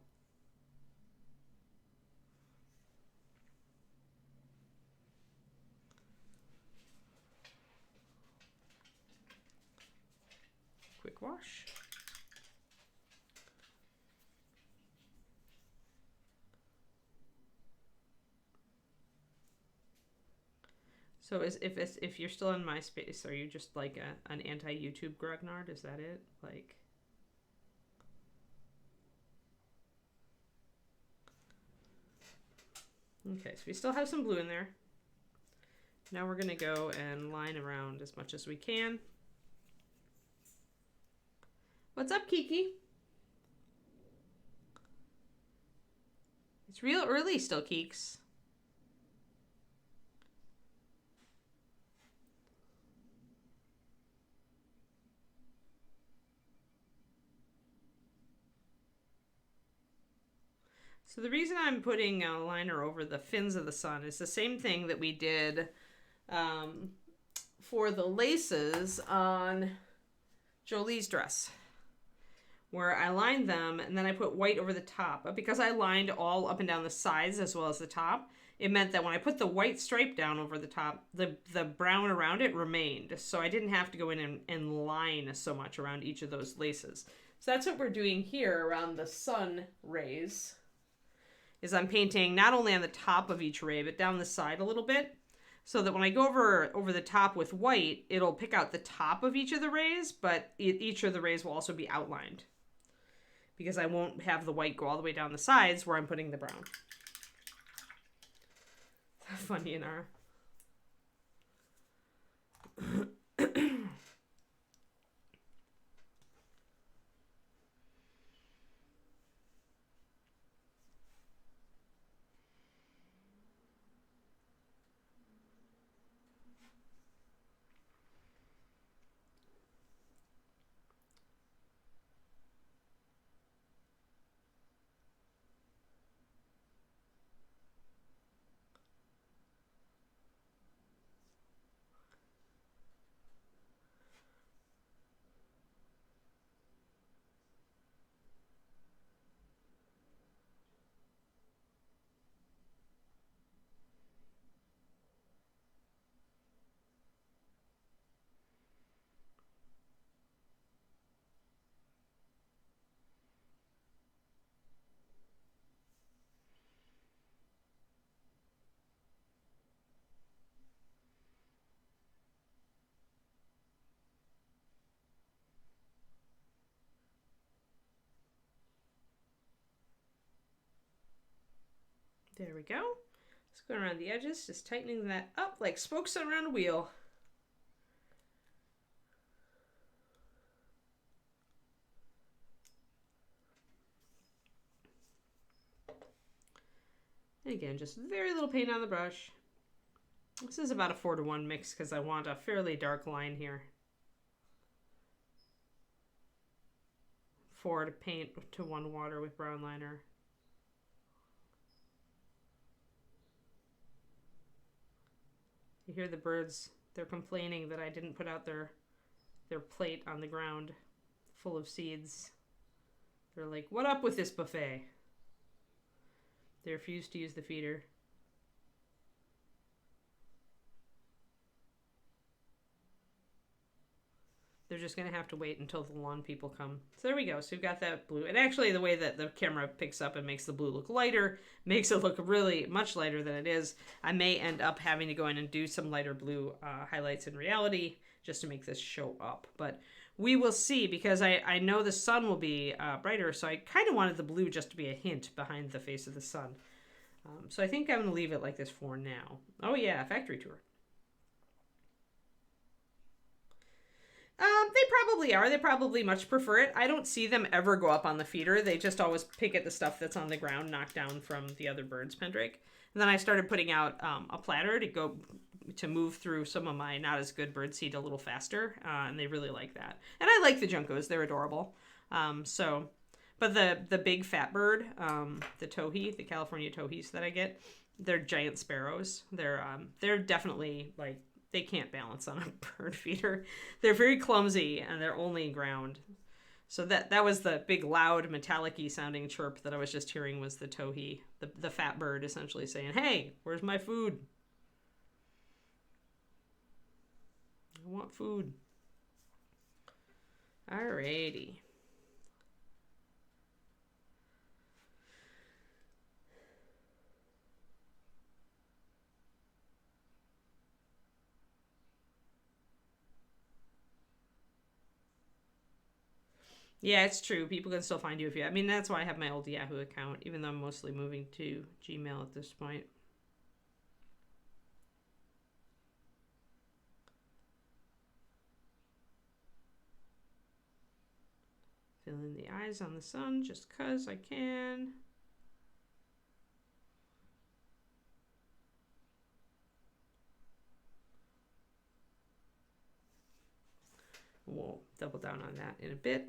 Quick wash. So if you're still in MySpace, are you just like an anti-YouTube grognard? Is that it? Like. Okay, so we still have some blue in there. Now we're gonna go and line around as much as we can. What's up, Kiki? It's real early still, Keeks. So the reason I'm putting a liner over the fins of the sun is the same thing that we did for the laces on Jolie's dress, where I lined them and then I put white over the top. But because I lined all up and down the sides as well as the top, it meant that when I put the white stripe down over the top, the brown around it remained. So I didn't have to go in and line so much around each of those laces. So that's what we're doing here around the sun rays. Is I'm painting not only on the top of each ray, but down the side a little bit, so that when I go over the top with white, it'll pick out the top of each of the rays, but each of the rays will also be outlined, because I won't have the white go all the way down the sides where I'm putting the brown. Funny in our... There we go. Just going around the edges, just tightening that up like spokes around a wheel. And again, just very little paint on the brush. This is about a 4-to-1 mix because I want a fairly dark line here. 4 to paint to 1 water with brown liner. You hear the birds, they're complaining that I didn't put out their plate on the ground full of seeds. They're like, what up with this buffet? They refuse to use the feeder. They're just going to have to wait until the lawn people come. So there we go. So we've got that blue. And actually the way that the camera picks up and makes the blue look lighter, makes it look really much lighter than it is. I may end up having to go in and do some lighter blue highlights in reality just to make this show up. But we will see, because I know the sun will be brighter, so I kind of wanted the blue just to be a hint behind the face of the sun. So I think I'm going to leave it like this for now. Oh yeah, factory tour. They probably are. They probably much prefer it. I don't see them ever go up on the feeder. They just always pick at the stuff that's on the ground, knocked down from the other birds' pendrake. And then I started putting out a platter to move through some of my not as good birdseed a little faster, and they really like that. And I like the juncos; they're adorable. But the big fat bird, the towhee, the California towhees that I get, they're giant sparrows. They're definitely like, they can't balance on a bird feeder. They're very clumsy and they're only ground. So that was the big loud metallic-y sounding chirp that I was just hearing, was the towhee, the fat bird essentially saying, hey, where's my food? I want food. Alrighty. Yeah, it's true. People can still find you if you. I mean, that's why I have my old Yahoo account, even though I'm mostly moving to Gmail at this point. Fill in the eyes on the sun just because I can. We'll double down on that in a bit.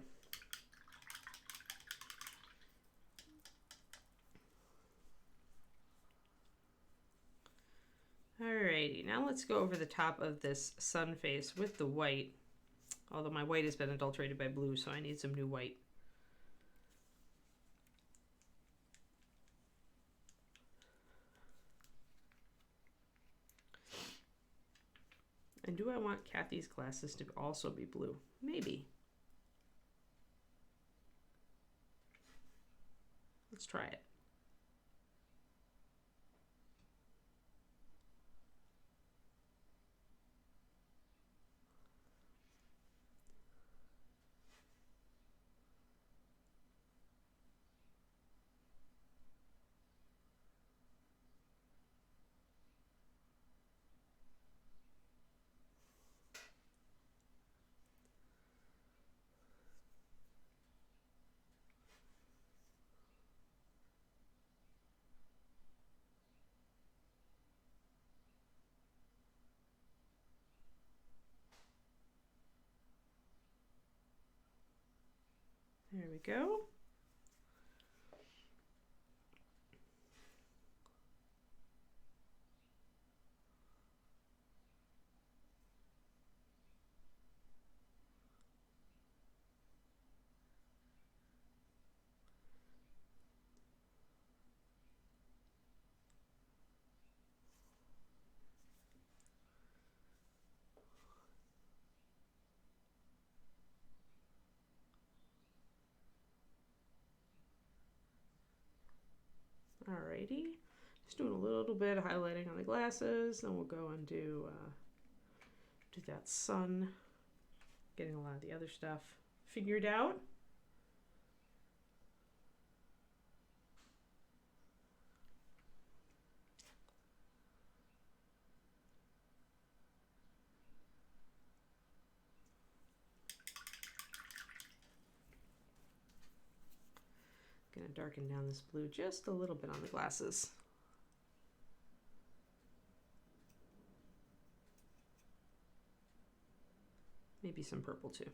Alrighty, now let's go over the top of this sun face with the white. Although my white has been adulterated by blue, so I need some new white. And do I want Cathy's glasses to also be blue? Maybe. Let's try it. There we go. Alrighty. Just doing a little bit of highlighting on the glasses, then we'll go and do that sun. Getting a lot of the other stuff figured out. Gonna darken down this blue just a little bit on the glasses. Maybe some purple too.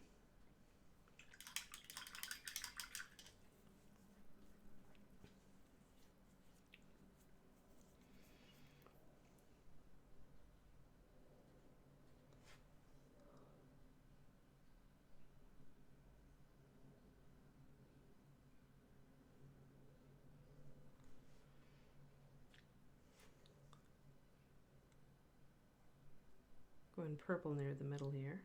Going purple near the middle here.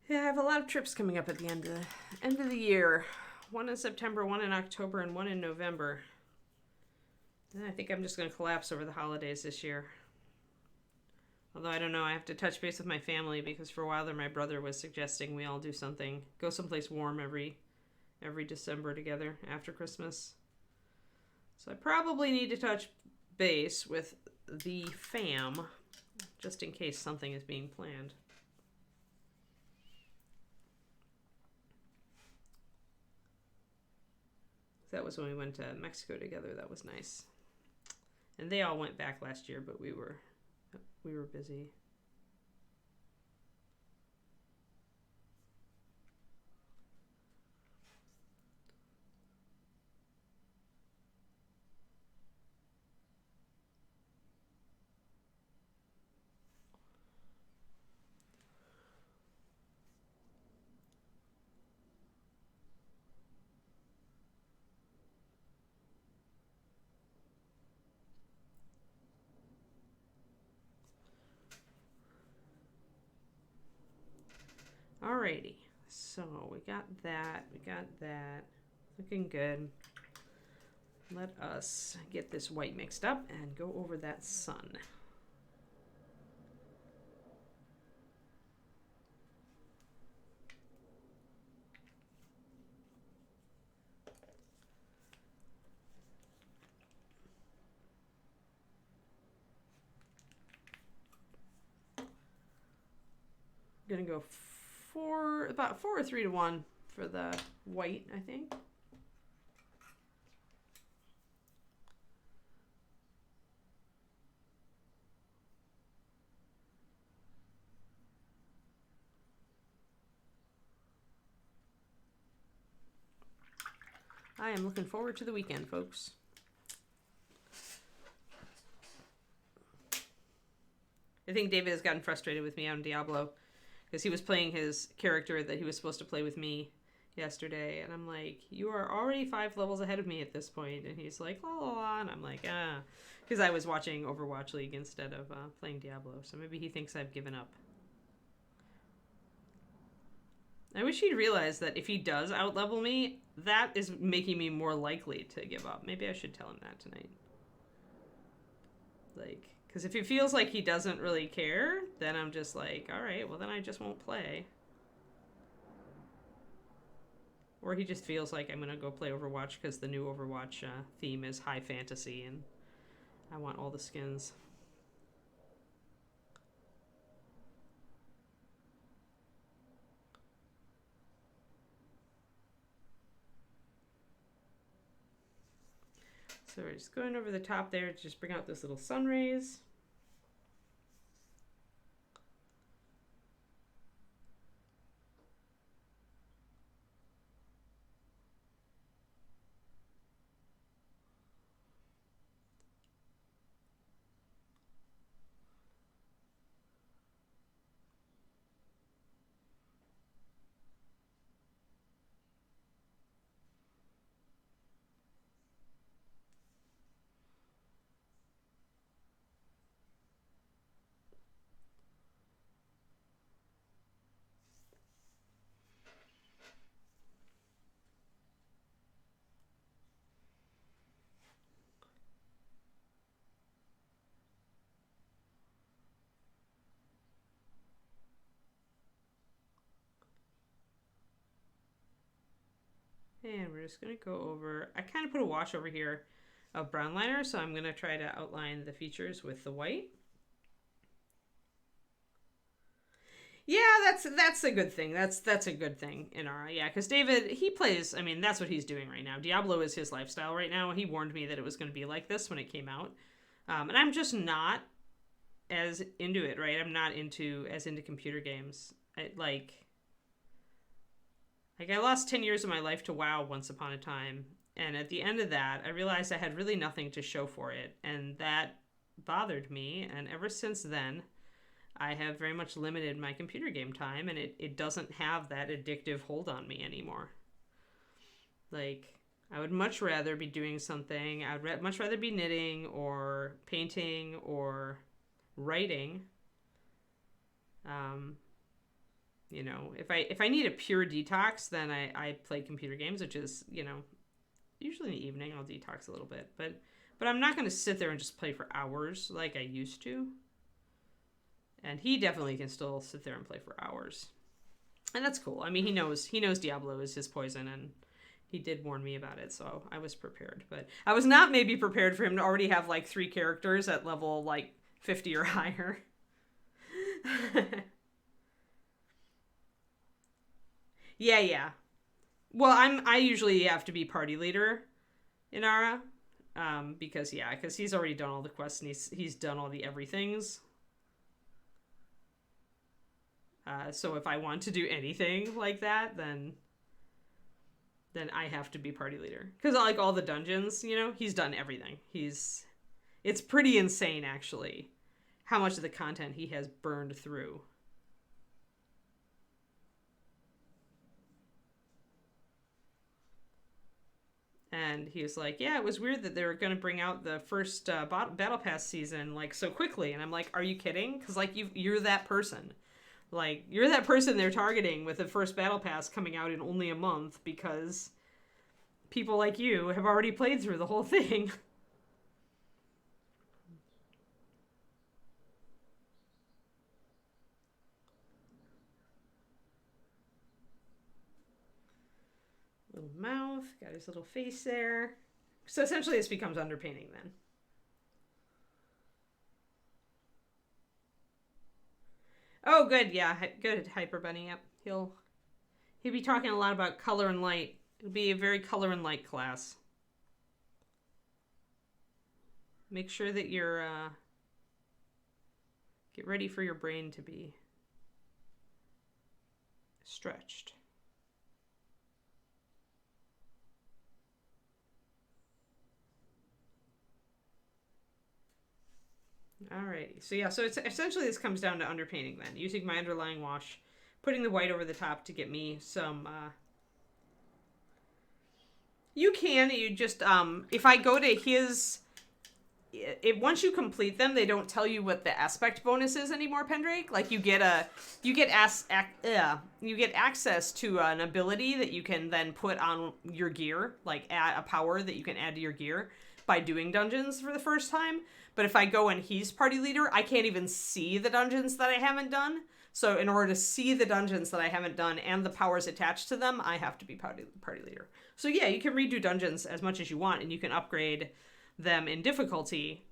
Yeah, I have a lot of trips coming up at the end of the year. One in September, one in October, and one in November. And I think I'm just going to collapse over the holidays this year. Although I don't know, I have to touch base with my family because for a while there my brother was suggesting we all do something, go someplace warm every December together after Christmas. So I probably need to touch base with the fam just in case something is being planned. That was when we went to Mexico together. That was nice. And they all went back last year, but we were busy. Alrighty. So we got that. We got that. Looking good. Let us get this white mixed up and go over that sun. I'm gonna go about 4 or 3 to 1 for the white, I think. I am looking forward to the weekend, folks. I think David has gotten frustrated with me on Diablo because he was playing his character that he was supposed to play with me yesterday, and I'm like, you are already 5 levels ahead of me at this point, and he's like, la la la, and I'm like, because I was watching Overwatch League instead of playing Diablo, so maybe he thinks I've given up. I wish he'd realize that if he does outlevel me, that is making me more likely to give up. Maybe I should tell him that tonight. Like, because if he feels like he doesn't really care, then I'm just like, all right, well then I just won't play. Or he just feels like I'm going to go play Overwatch because the new Overwatch theme is high fantasy and I want all the skins. So we're just going over the top there to just bring out those little sun rays. And we're just going to go over, I kind of put a wash over here of brown liner, so I'm going to try to outline the features with the white. Yeah, that's a good thing. That's a good thing in our, yeah, because David, he plays, I mean, that's what he's doing right now. Diablo is his lifestyle right now. He warned me that it was going to be like this when it came out. And I'm just not as into it, right? I'm not as into computer games. Like I lost 10 years of my life to WoW once upon a time, and at the end of that, I realized I had really nothing to show for it, and that bothered me, and ever since then, I have very much limited my computer game time, and it doesn't have that addictive hold on me anymore. Like, I would much rather be doing something, I would much rather be knitting, or painting, or writing. You know, if I need a pure detox, then I play computer games, which is, you know, usually in the evening I'll detox a little bit. But I'm not going to sit there and just play for hours like I used to. And he definitely can still sit there and play for hours. And that's cool. I mean, he knows Diablo is his poison, and he did warn me about it, so I was prepared. But I was not maybe prepared for him to already have like 3 characters at level like 50 or higher. Yeah. Well, I usually have to be party leader in Ara, because he's already done all the quests and he's done all the everythings. So if I want to do anything like that, then I have to be party leader, because like all the dungeons, you know, he's done everything. It's pretty insane actually, how much of the content he has burned through. And he was like, yeah, it was weird that they were going to bring out the first Battle Pass season like so quickly. And I'm like, are you kidding? Because like you're that person. Like, you're that person they're targeting with the first battle pass coming out in only a month because people like you have already played through the whole thing. Little mouth, got his little face there. So essentially this becomes underpainting then. Oh, good, yeah, good, Hyper Bunny, yep. He'll be talking a lot about color and light. It'll be a very color and light class. Make sure that you're, get ready for your brain to be stretched. Alrighty, so yeah, so it's essentially this comes down to underpainting then. Using my underlying wash, putting the white over the top to get me some, you just, if I go to his, once you complete them, they don't tell you what the aspect bonus is anymore, Pendrake. Like, you get access to an ability that you can then put on your gear, like add a power that you can add to your gear by doing dungeons for the first time. But if I go and he's party leader, I can't even see the dungeons that I haven't done. So in order to see the dungeons that I haven't done and the powers attached to them, I have to be party leader. So yeah, you can redo dungeons as much as you want, and you can upgrade them in difficulty.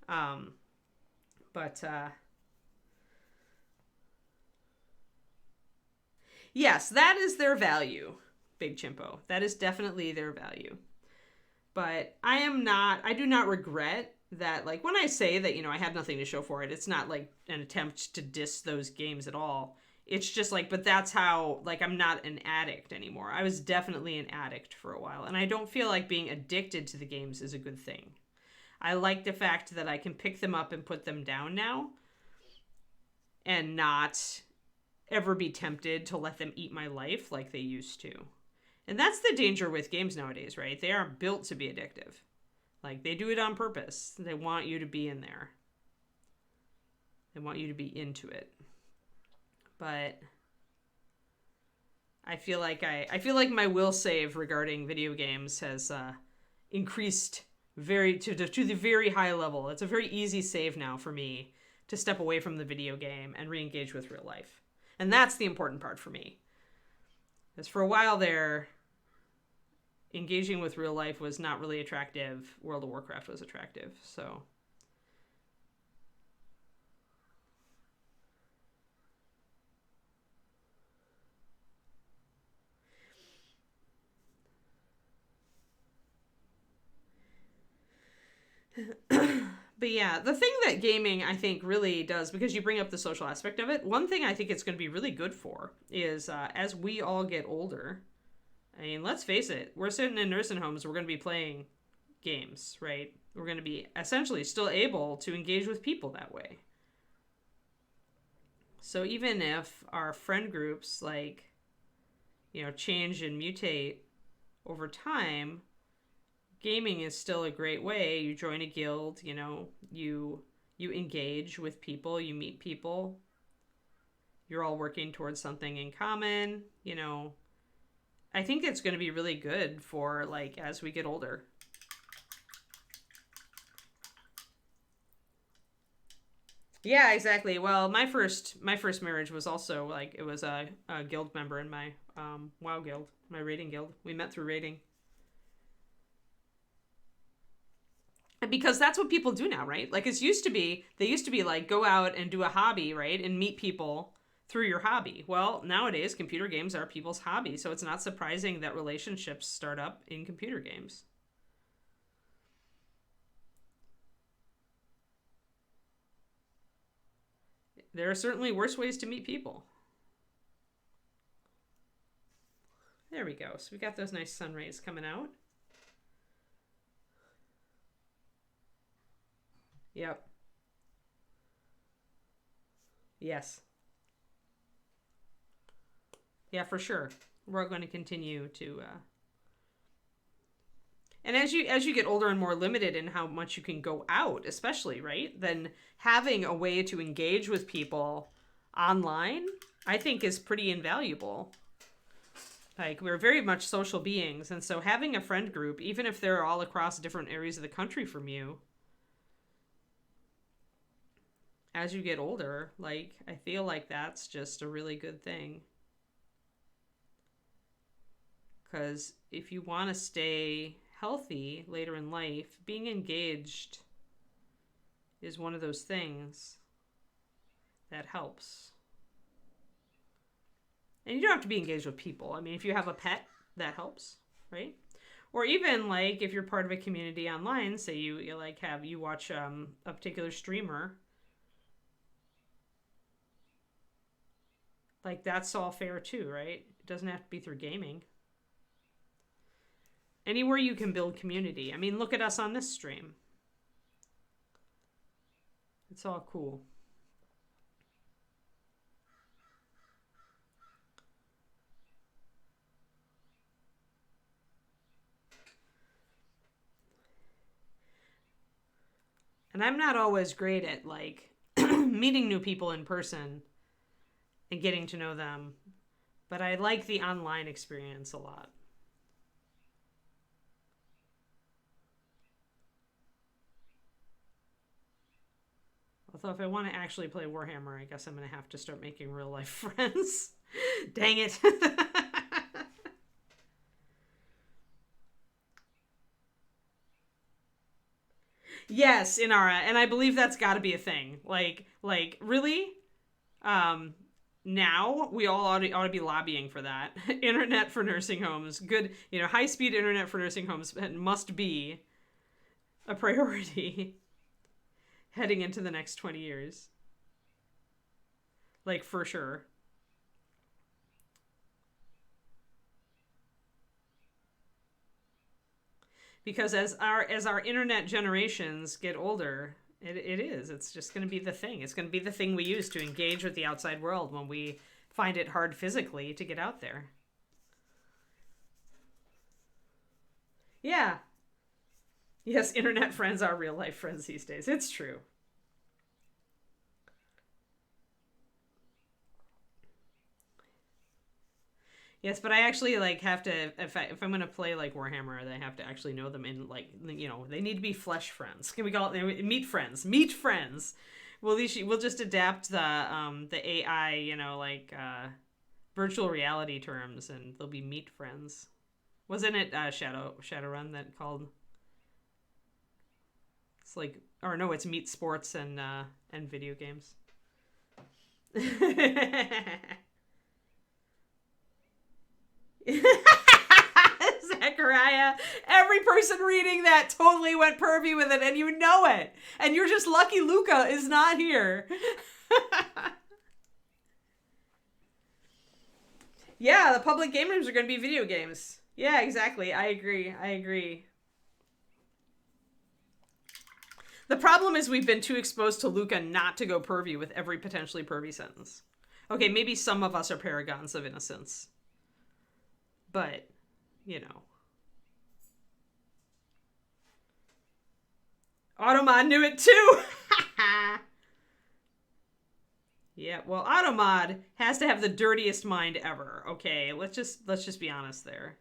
Yes, that is their value, Big Chimpo. That is definitely their value. But I do not regret that, like, when I say that, I had nothing to show for it, it's not like an attempt to diss those games at all. It's just like, but that's how, like, I'm not an addict anymore. I was definitely an addict for a while, and I don't feel like being addicted to the games is a good thing. I like the fact that I can pick them up and put them down now and not ever be tempted to let them eat my life like they used to. And that's the danger with games nowadays, right? They are built to be addictive. Like, they do it on purpose. They want you to be in there. They want you to be into it. But I feel like my will save regarding video games has increased to the very high level. It's a very easy save now for me to step away from the video game and re-engage with real life. And that's the important part for me. Because for a while there, engaging with real life was not really attractive. World of Warcraft was attractive, so. But yeah, the thing that gaming, I think, really does, because you bring up the social aspect of it, one thing I think it's going to be really good for is as we all get older, I mean, let's face it, we're sitting in nursing homes, we're going to be playing games, right? We're going to be essentially still able to engage with people that way. So even if our friend groups, like, change and mutate over time, gaming is still a great way. You join a guild, you engage with people, you meet people. You're all working towards something in common, I think it's going to be really good for, like, as we get older. Yeah, exactly. Well, my first marriage was also, like, it was a guild member in my WoW guild, my raiding guild. We met through raiding. Because that's what people do now, right? Like, they used to be like, go out and do a hobby, right? And meet people through your hobby. Well, nowadays, computer games are people's hobby, so it's not surprising that relationships start up in computer games. There are certainly worse ways to meet people. There we go. So we got those nice sun rays coming out. Yep. Yes. Yeah, for sure. We're going to continue to and as you get older and more limited in how much you can go out, especially, right? Then having a way to engage with people online I think is pretty invaluable. Like, we're very much social beings, and so having a friend group, even if they're all across different areas of the country from you, as you get older, like, I feel like that's just a really good thing. Because if you want to stay healthy later in life, being engaged is one of those things that helps. And you don't have to be engaged with people. I mean, if you have a pet, that helps, right? Or even like if you're part of a community online, say you like have you watch a particular streamer, like that's all fair too, right? It doesn't have to be through gaming. Anywhere you can build community. I mean, look at us on this stream. It's all cool. And I'm not always great at like meeting new people in person and getting to know them, but I like the online experience a lot. Although if I want to actually play Warhammer, I guess I'm going to have to start making real life friends. Dang it. Yes, Inara, and I believe that's got to be a thing. Like really, um, now we all ought to be lobbying for that. Internet for nursing homes, good, high speed internet for nursing homes must be a priority heading into the next 20 years. Like for sure. Because as our internet generations get older, it is. It's just going to be the thing. It's going to be the thing we use to engage with the outside world when we find it hard physically to get out there. Yeah. Yes, internet friends are real life friends these days. It's true. Yes, but I actually like have to if I'm gonna play like Warhammer, I have to actually know them in like they need to be flesh friends. Can we call it meet friends? Meet friends. We'll just adapt the AI virtual reality terms, and they'll be meet friends. Wasn't it Shadowrun that called? It's like or no, it's meet sports and video games. Zachariah, every person reading that totally went pervy with it, and you know it. And you're just lucky Luca is not here. Yeah, the public game rooms are going to be video games. Yeah, exactly. I agree. The problem is we've been too exposed to Luca not to go pervy with every potentially pervy sentence. Okay, maybe some of us are paragons of innocence. But, Automod knew it too. Yeah, well, Automod has to have the dirtiest mind ever. Okay, let's just be honest there.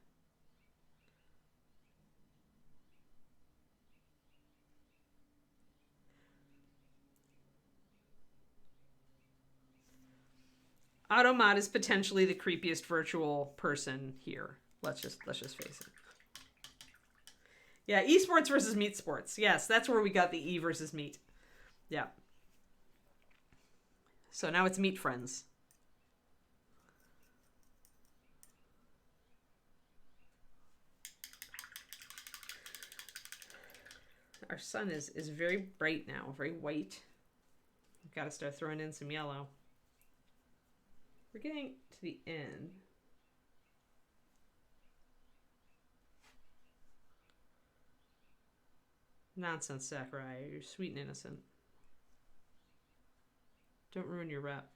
Automod is potentially the creepiest virtual person here. Let's just face it. Yeah, esports versus meat sports. Yes, that's where we got the E versus meat. Yeah. So now it's meat friends. Our sun is very bright now, very white. We've got to start throwing in some yellow. We're getting to the end. Nonsense, Sakurai. You're sweet and innocent. Don't ruin your rep.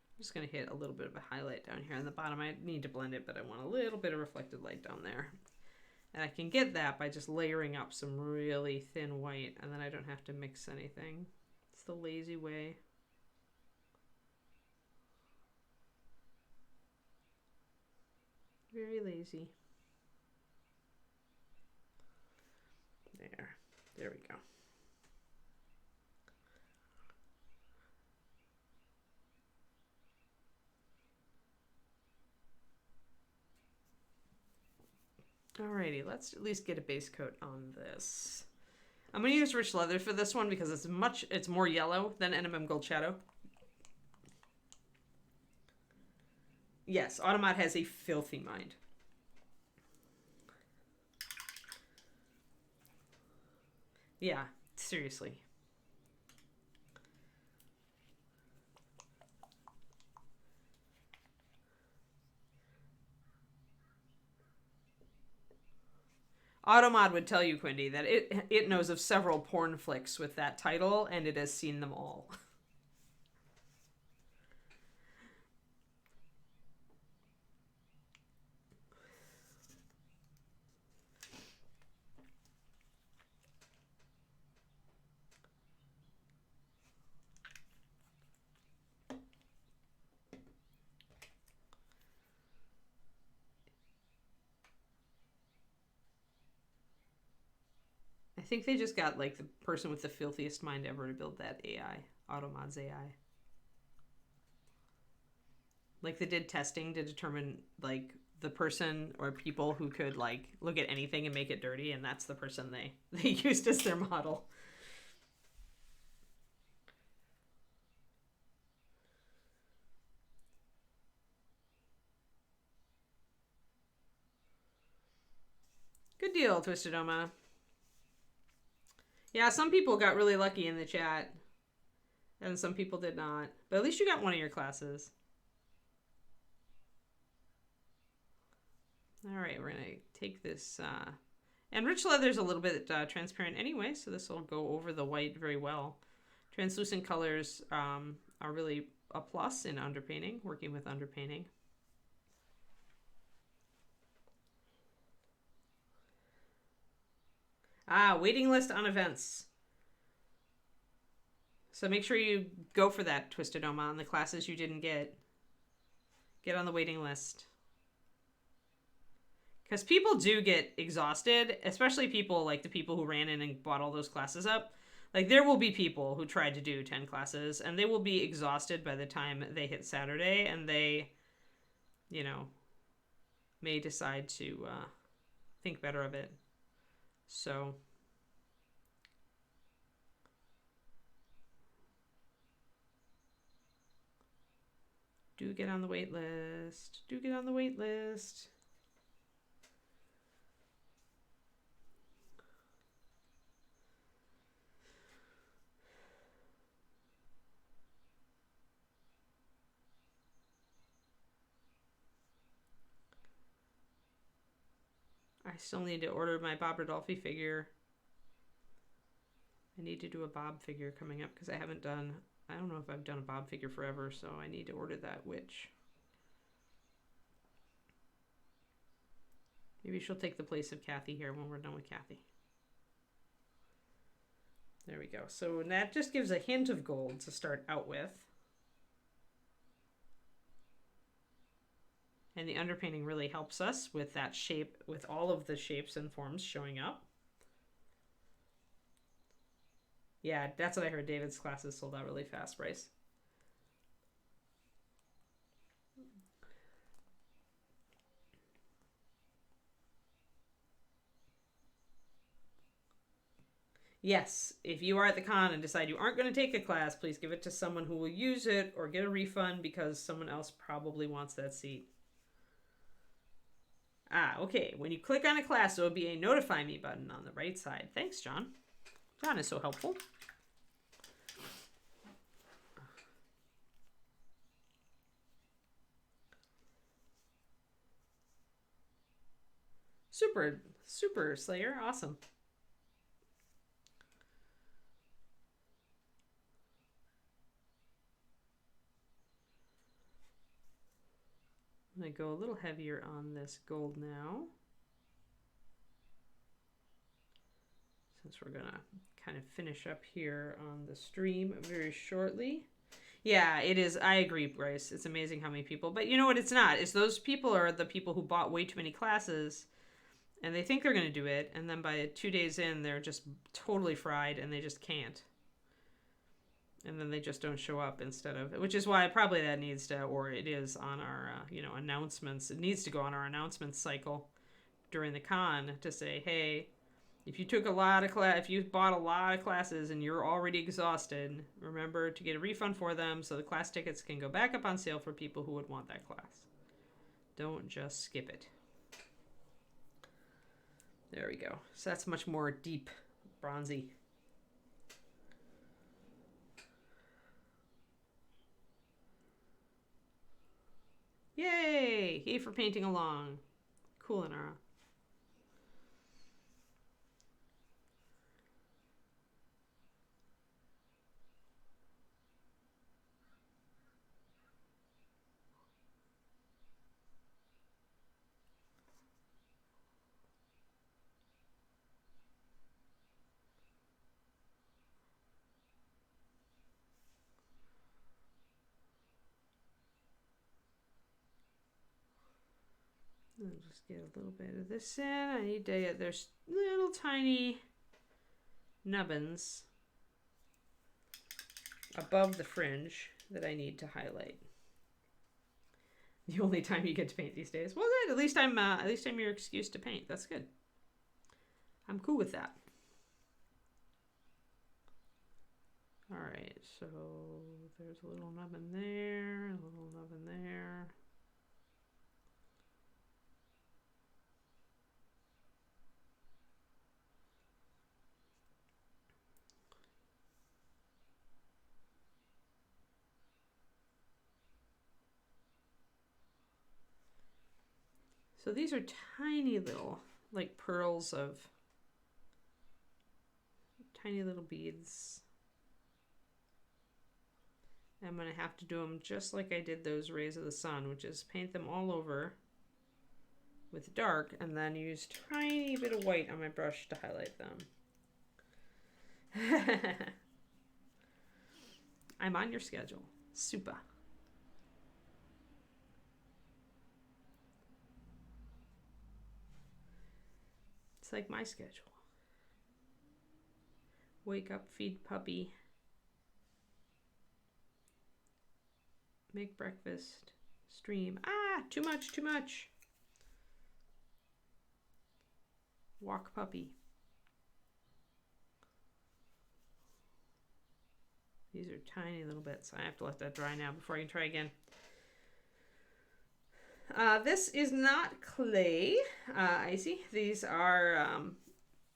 I'm just going to hit a little bit of a highlight down here on the bottom. I need to blend it, but I want a little bit of reflected light down there. And I can get that by just layering up some really thin white, and then I don't have to mix anything. It's the lazy way. Very lazy. There we go. Alrighty, let's at least get a base coat on this. I'm going to use rich leather for this one because it's more yellow than NMM Gold Shadow. Yes, Automat has a filthy mind. Yeah, seriously. Automod would tell you, Quindy, that it knows of several porn flicks with that title, and it has seen them all. I think they just got, like, the person with the filthiest mind ever to build that AI. Automod's AI. Like, they did testing to determine, like, the person or people who could, like, look at anything and make it dirty, and that's the person they used as their model. Good deal, Twisted Oma. Yeah, some people got really lucky in the chat, and some people did not. But at least you got one of your classes. All right, we're going to take this. And rich leather is a little bit transparent anyway, so this will go over the white very well. Translucent colors are really a plus in underpainting, working with underpainting. Waiting list on events. So make sure you go for that, Twisted Oma, on the classes you didn't get. Get on the waiting list. Because people do get exhausted, especially people like the people who ran in and bought all those classes up. Like, there will be people who tried to do 10 classes, and they will be exhausted by the time they hit Saturday, and they, you know, may decide to think better of it. So, do get on the wait list. Do get on the wait list. I still need to order my Bob Rodolphi figure. I need to do a Bob figure coming up because I don't know if I've done a Bob figure forever, so I need to order that witch. Maybe she'll take the place of Cathy here when we're done with Cathy. There we go. So that just gives a hint of gold to start out with. And the underpainting really helps us with that shape, with all of the shapes and forms showing up. Yeah, that's what I heard. David's classes sold out really fast, Bryce. Yes, if you are at the con and decide you aren't going to take a class, please give it to someone who will use it or get a refund because someone else probably wants that seat. Okay. When you click on a class, there will be a notify me button on the right side. Thanks, John. John is so helpful. Super Slayer. Awesome. I'm going to go a little heavier on this gold now. since we're gonna kind of finish up here on the stream very shortly. Yeah, it is. I agree, Bryce. It's amazing how many people. But you know what? It's not. It's those people are the people who bought way too many classes, and they think they're going to do it, and then by 2 days in, they're just totally fried, and they just can't. And then they just don't show up instead of, which is why probably that needs to, or it is on our, announcements. It needs to go on our announcements cycle during the con to say, hey, if you took if you bought a lot of classes and you're already exhausted, remember to get a refund for them so the class tickets can go back up on sale for people who would want that class. Don't just skip it. There we go. So that's much more deep, bronzy. Yay! Yay for painting along. Cool, Inara. I'll just get a little bit of this in. I need to get, there's little tiny nubbins above the fringe that I need to highlight. The only time you get to paint these days. Well, good. At least I'm your excuse to paint. That's good. I'm cool with that. All right, so there's a little nubbin there, a little nubbin there. So these are tiny little, like pearls of tiny little beads. I'm going to have to do them just like I did those rays of the sun, which is paint them all over with dark and then use tiny bit of white on my brush to highlight them. I'm on your schedule. Super. It's like my schedule. Wake up, feed puppy. Make breakfast. Stream. Ah, too much, too much. Walk puppy. These are tiny little bits. I have to let that dry now before I can try again. This is not clay, Icy. These are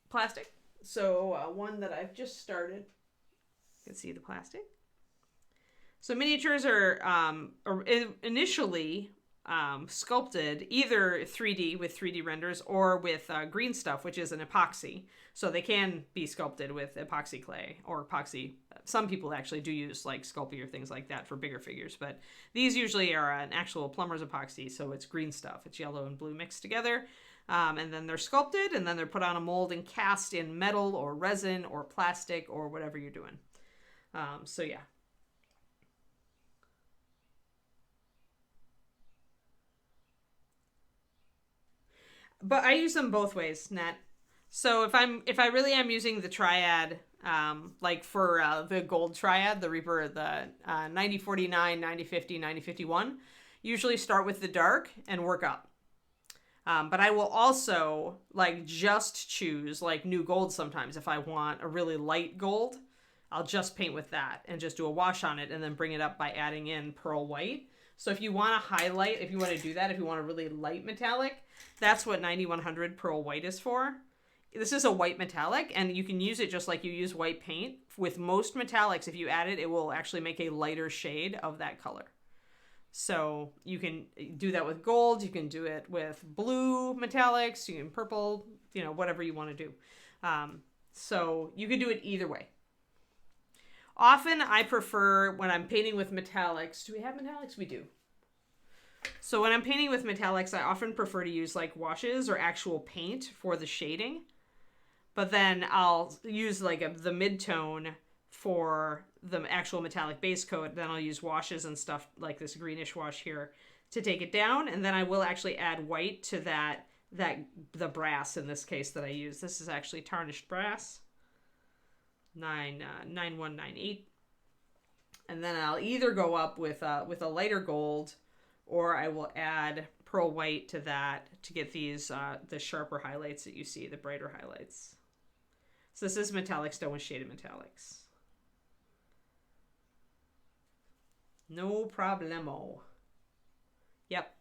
plastic. So one that I've just started. You can see the plastic. So miniatures are initially sculpted either 3D with 3D renders or with green stuff, which is an epoxy. So they can be sculpted with epoxy clay or epoxy. Some people actually do use like Sculpey or things like that for bigger figures, but these usually are an actual plumber's epoxy. So it's green stuff. It's yellow and blue mixed together. And then they're sculpted and then they're put on a mold and cast in metal or resin or plastic or whatever you're doing. So yeah. But I use them both ways, Nat. So if I really am using the triad, like for the gold triad, the Reaper, the 9049, 9050, 9051, usually start with the dark and work up. But I will also like just choose like new gold sometimes. If I want a really light gold, I'll just paint with that and just do a wash on it and then bring it up by adding in pearl white. So if you want to highlight, if you want to do that, if you want a really light metallic, that's what 9100 pearl white is for. This is a white metallic, and you can use it just like you use white paint. With most metallics, if you add it, it will actually make a lighter shade of that color. So you can do that with gold, you can do it with blue metallics, you can purple, whatever you want to do. So you can do it either way. Often I prefer when I'm painting with metallics. Do we have metallics? We do. So when I'm painting with metallics, I often prefer to use like washes or actual paint for the shading. But then I'll use like the mid-tone for the actual metallic base coat. Then I'll use washes and stuff like this greenish wash here to take it down. And then I will actually add white to the brass in this case that I use. This is actually tarnished brass. 9198. And then I'll either go up with a lighter gold, or I will add pearl white to that to get these the sharper highlights that you see, the brighter highlights. So this is metallic stone with shaded metallics. No problemo. Yep.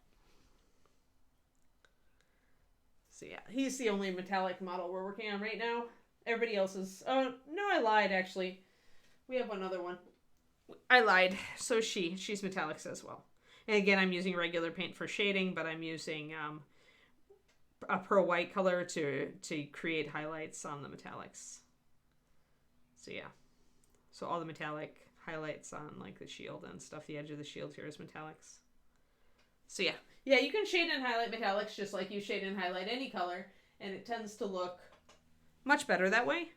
So yeah, he's the only metallic model we're working on right now. Everybody else is... Oh, no, I lied, actually. We have one other one. I lied. So she's metallics as well. And again, I'm using regular paint for shading, but I'm using a pearl white color to create highlights on the metallics. So yeah. So all the metallic highlights on like the shield and stuff. The edge of the shield here is metallics. So yeah. Yeah, you can shade and highlight metallics just like you shade and highlight any color, and it tends to look much better that way.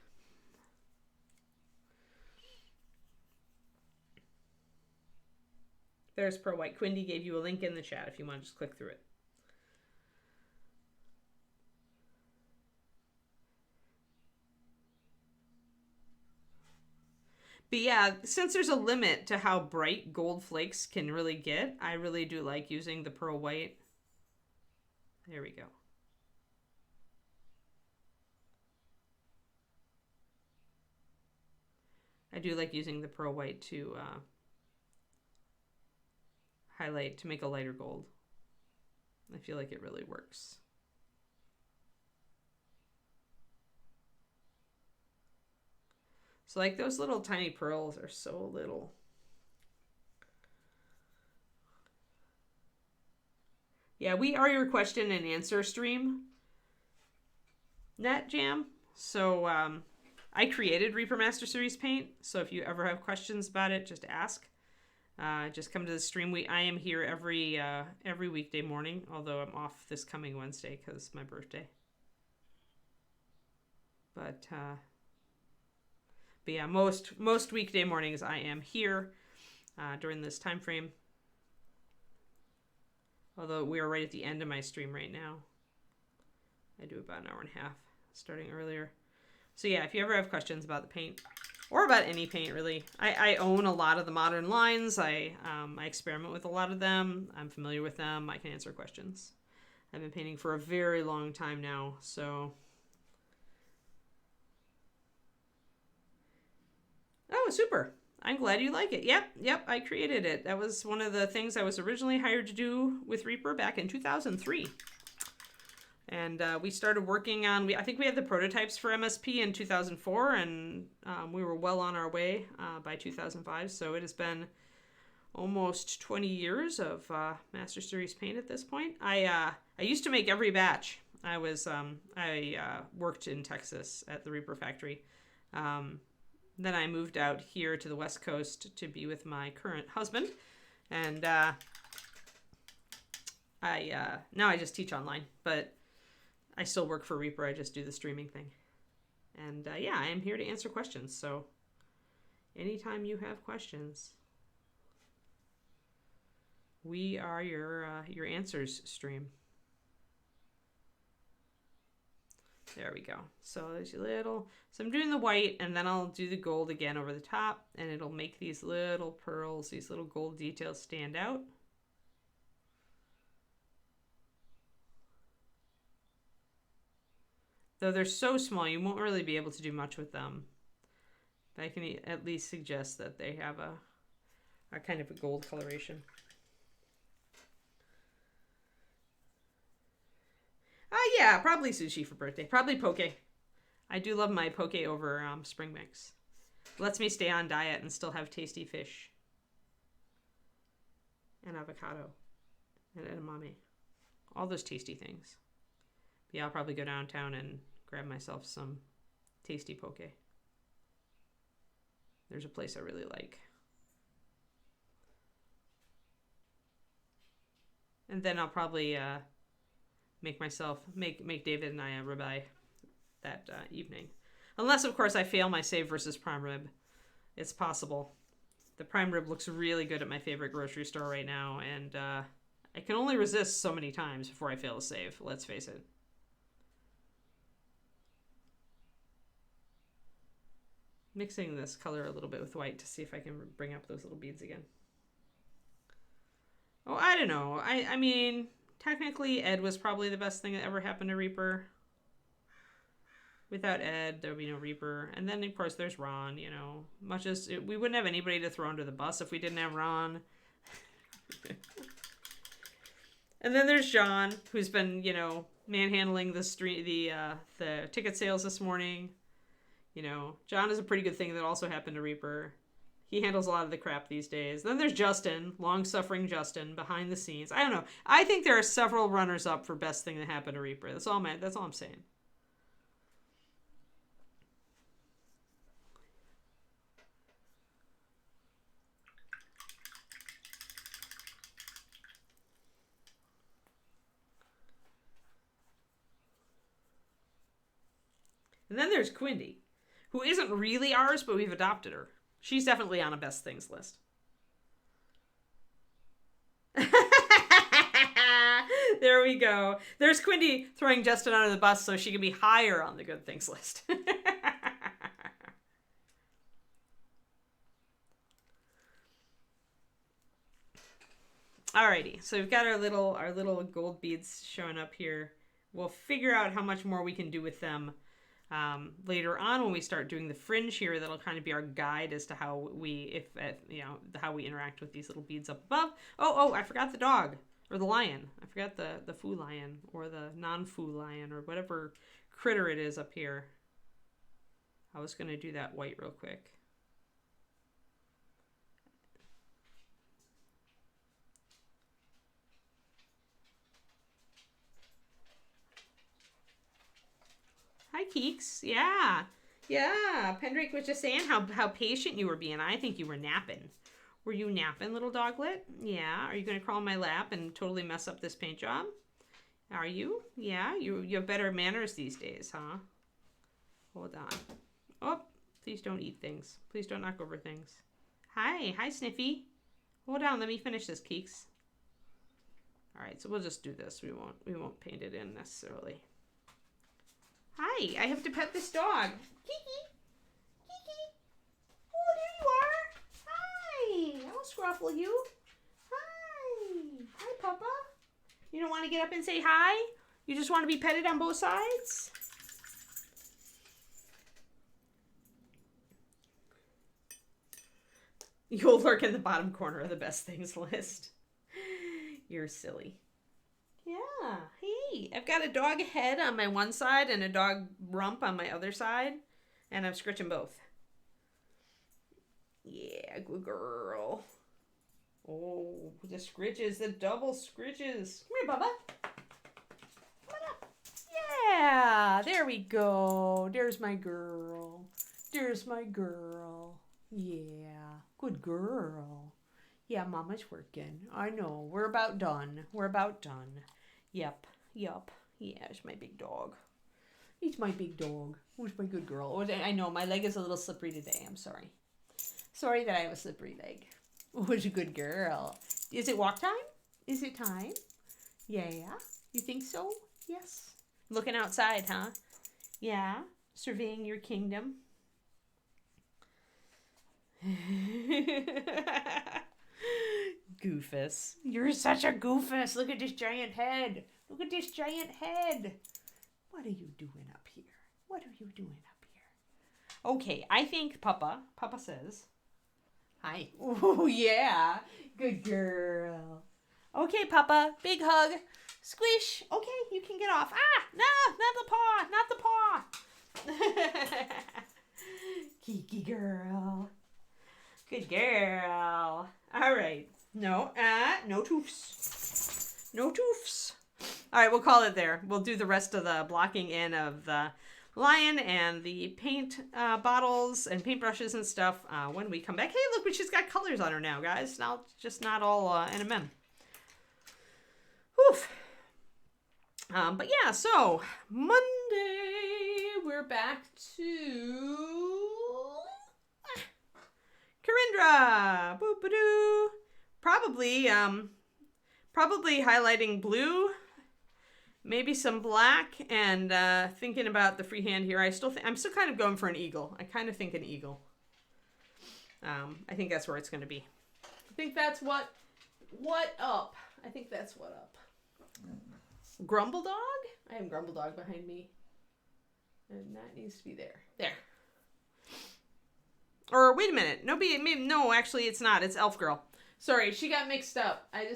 There's Pearl White. Quindy gave you a link in the chat if you want to just click through it. But yeah, since there's a limit to how bright gold flakes can really get, I really do like using the Pearl White. There we go. I do like using the Pearl White to highlight, to make a lighter gold. I feel like it really works. So like those little tiny pearls are so little. Yeah, we are your question and answer stream, Net Jam. So I created Reaper Master Series paint. So if you ever have questions about it, just ask. Just come to the stream. I am here every weekday morning, although I'm off this coming Wednesday because it's my birthday. But yeah, most weekday mornings I am here during this time frame. Although we are right at the end of my stream right now. I do about an hour and a half, starting earlier. So yeah, if you ever have questions about the paint, or about any paint really, I own a lot of the modern lines. I experiment with a lot of them. I'm familiar with them. I can answer questions. I've been painting for a very long time now, so... Oh, super. I'm glad you like it. Yep, I created it. That was one of the things I was originally hired to do with Reaper back in 2003. And we started working on, I think we had the prototypes for MSP in 2004, and we were well on our way by 2005. So it has been almost 20 years of Master Series paint at this point. I used to make every batch. I worked in Texas at the Reaper factory. Then I moved out here to the West Coast to be with my current husband. And now I just teach online, but I still work for Reaper. I just do the streaming thing. And yeah, I am here to answer questions. So anytime you have questions, we are your answers stream. There we go. So there's a little, so I'm doing the white and then I'll do the gold again over the top, and it'll make these little pearls, these little gold details stand out. Though they're so small, you won't really be able to do much with them. But I can at least suggest that they have a kind of a gold coloration. Yeah, probably sushi for birthday. Probably poke. I do love my poke over spring mix. Lets me stay on diet and still have tasty fish. And avocado. And edamame. All those tasty things. Yeah, I'll probably go downtown and grab myself some tasty poke. There's a place I really like. And then I'll probably make David and I a ribeye evening. Unless, of course, I fail my save versus prime rib. It's possible. The prime rib looks really good at my favorite grocery store right now, and I can only resist so many times before I fail a save, let's face it. Mixing this color a little bit with white to see if I can bring up those little beads again. Oh, I don't know. I mean, technically Ed was probably the best thing that ever happened to Reaper. Without Ed, there would be no Reaper. And then, of course, there's Ron, you know. Much as we wouldn't have anybody to throw under the bus if we didn't have Ron. And then there's John, who's been, you know, manhandling the ticket sales this morning. You know, John is a pretty good thing that also happened to Reaper. He handles a lot of the crap these days. Then there's Justin, long-suffering Justin, behind the scenes. I don't know. I think there are several runners-up for best thing that happened to Reaper. That's all I'm saying. And then there's Quindy, who isn't really ours, but we've adopted her. She's definitely on a best things list. There we go. There's Quindy throwing Justin under the bus so she can be higher on the good things list. Alrighty, so we've got our little gold beads showing up here. We'll figure out how much more we can do with them later on when we start doing the fringe here. That'll kind of be our guide as to how how we interact with these little beads up above. Oh, I forgot the dog or the lion. I forgot the foo lion or the non-foo lion or whatever critter it is up here. I was going to do that white real quick. Hi, Keeks. Yeah. Pendrake was just saying how patient you were being. I think you were napping. Were you napping, little doglet? Yeah. Are you going to crawl in my lap and totally mess up this paint job? Are you? Yeah. You have better manners these days, huh? Hold on. Oh, please don't eat things. Please don't knock over things. Hi, Sniffy. Hold on. Let me finish this, Keeks. All right. So we'll just do this. We won't paint it in necessarily. Hi, I have to pet this dog. Kiki. Oh, there you are. Hi. I'll scruffle you. Hi, Papa. You don't want to get up and say hi? You just want to be petted on both sides? You'll lurk in the bottom corner of the best things list. You're silly. Yeah, hey, I've got a dog head on my one side and a dog rump on my other side, and I'm scritching both. Yeah, good girl. Oh, the scritches, the double scritches. Come here, Bubba. Come on up. Yeah, there we go. There's my girl. Yeah, good girl. Yeah, Mama's working. I know. We're about done. Yep. Yeah, it's my big dog. It's my big dog. Who's my good girl? Oh, I know, my leg is a little slippery today. I'm sorry. Sorry that I have a slippery leg. Who's a good girl? Is it walk time? Is it time? Yeah. You think so? Yes. Looking outside, huh? Yeah. Surveying your kingdom. Goofus. You're such a goofus. Look at this giant head. What are you doing up here? Okay, I think Papa says, hi. Oh, yeah. Good girl. Okay, Papa. Big hug. Squish. Okay, you can get off. No, not the paw. Kiki girl. Good girl. All right. No toofs. All right, we'll call it there. We'll do the rest of the blocking in of the lion and the paint bottles and paintbrushes and stuff when we come back. Hey, look, she's got colors on her now, guys. Now it's just not all NMM. Oof. But yeah, so Monday we're back to Karindra. Boop-a-doo. Probably highlighting blue, maybe some black, and thinking about the freehand here. I'm still kind of going for an eagle. I kind of think an eagle. I think that's where it's going to be. I think that's what up. I think that's what up. Grumble Dog? I have Grumble Dog behind me. And that needs to be there. There. Or wait a minute. No, actually it's not. It's Elf Girl. Sorry, she got mixed up. I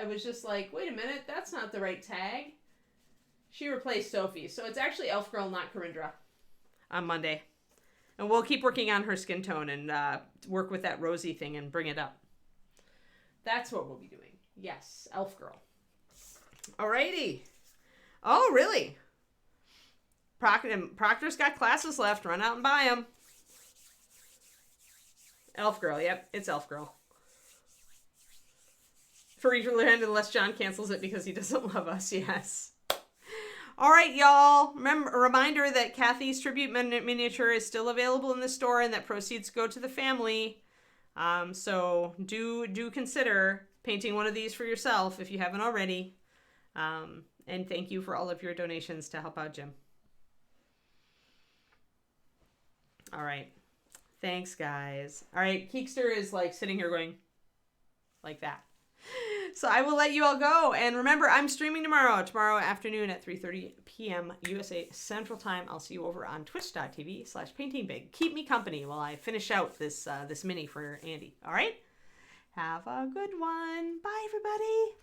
was just like, wait a minute, that's not the right tag. She replaced Sophie. So it's actually Elf Girl, not Karindra, on Monday. And we'll keep working on her skin tone and work with that rosy thing and bring it up. That's what we'll be doing. Yes, Elf Girl. Alrighty. Oh, really? Proctor's got classes left. Run out and buy them. Elf Girl. Yep, it's Elf Girl. For Reaperlive, unless John cancels it because he doesn't love us. Yes. All right, y'all. Remember, a reminder that Cathy's tribute miniature is still available in the store and that proceeds go to the family. So do consider painting one of these for yourself if you haven't already. And thank you for all of your donations to help out Jim. All right. Thanks, guys. All right. Keekster is like sitting here going like that. So I will let you all go. And remember, I'm streaming tomorrow afternoon at 3:30 p.m. USA Central Time. I'll see you over on twitch.tv/paintingbig. Keep me company while I finish out this mini for Andy. All right? Have a good one. Bye, everybody.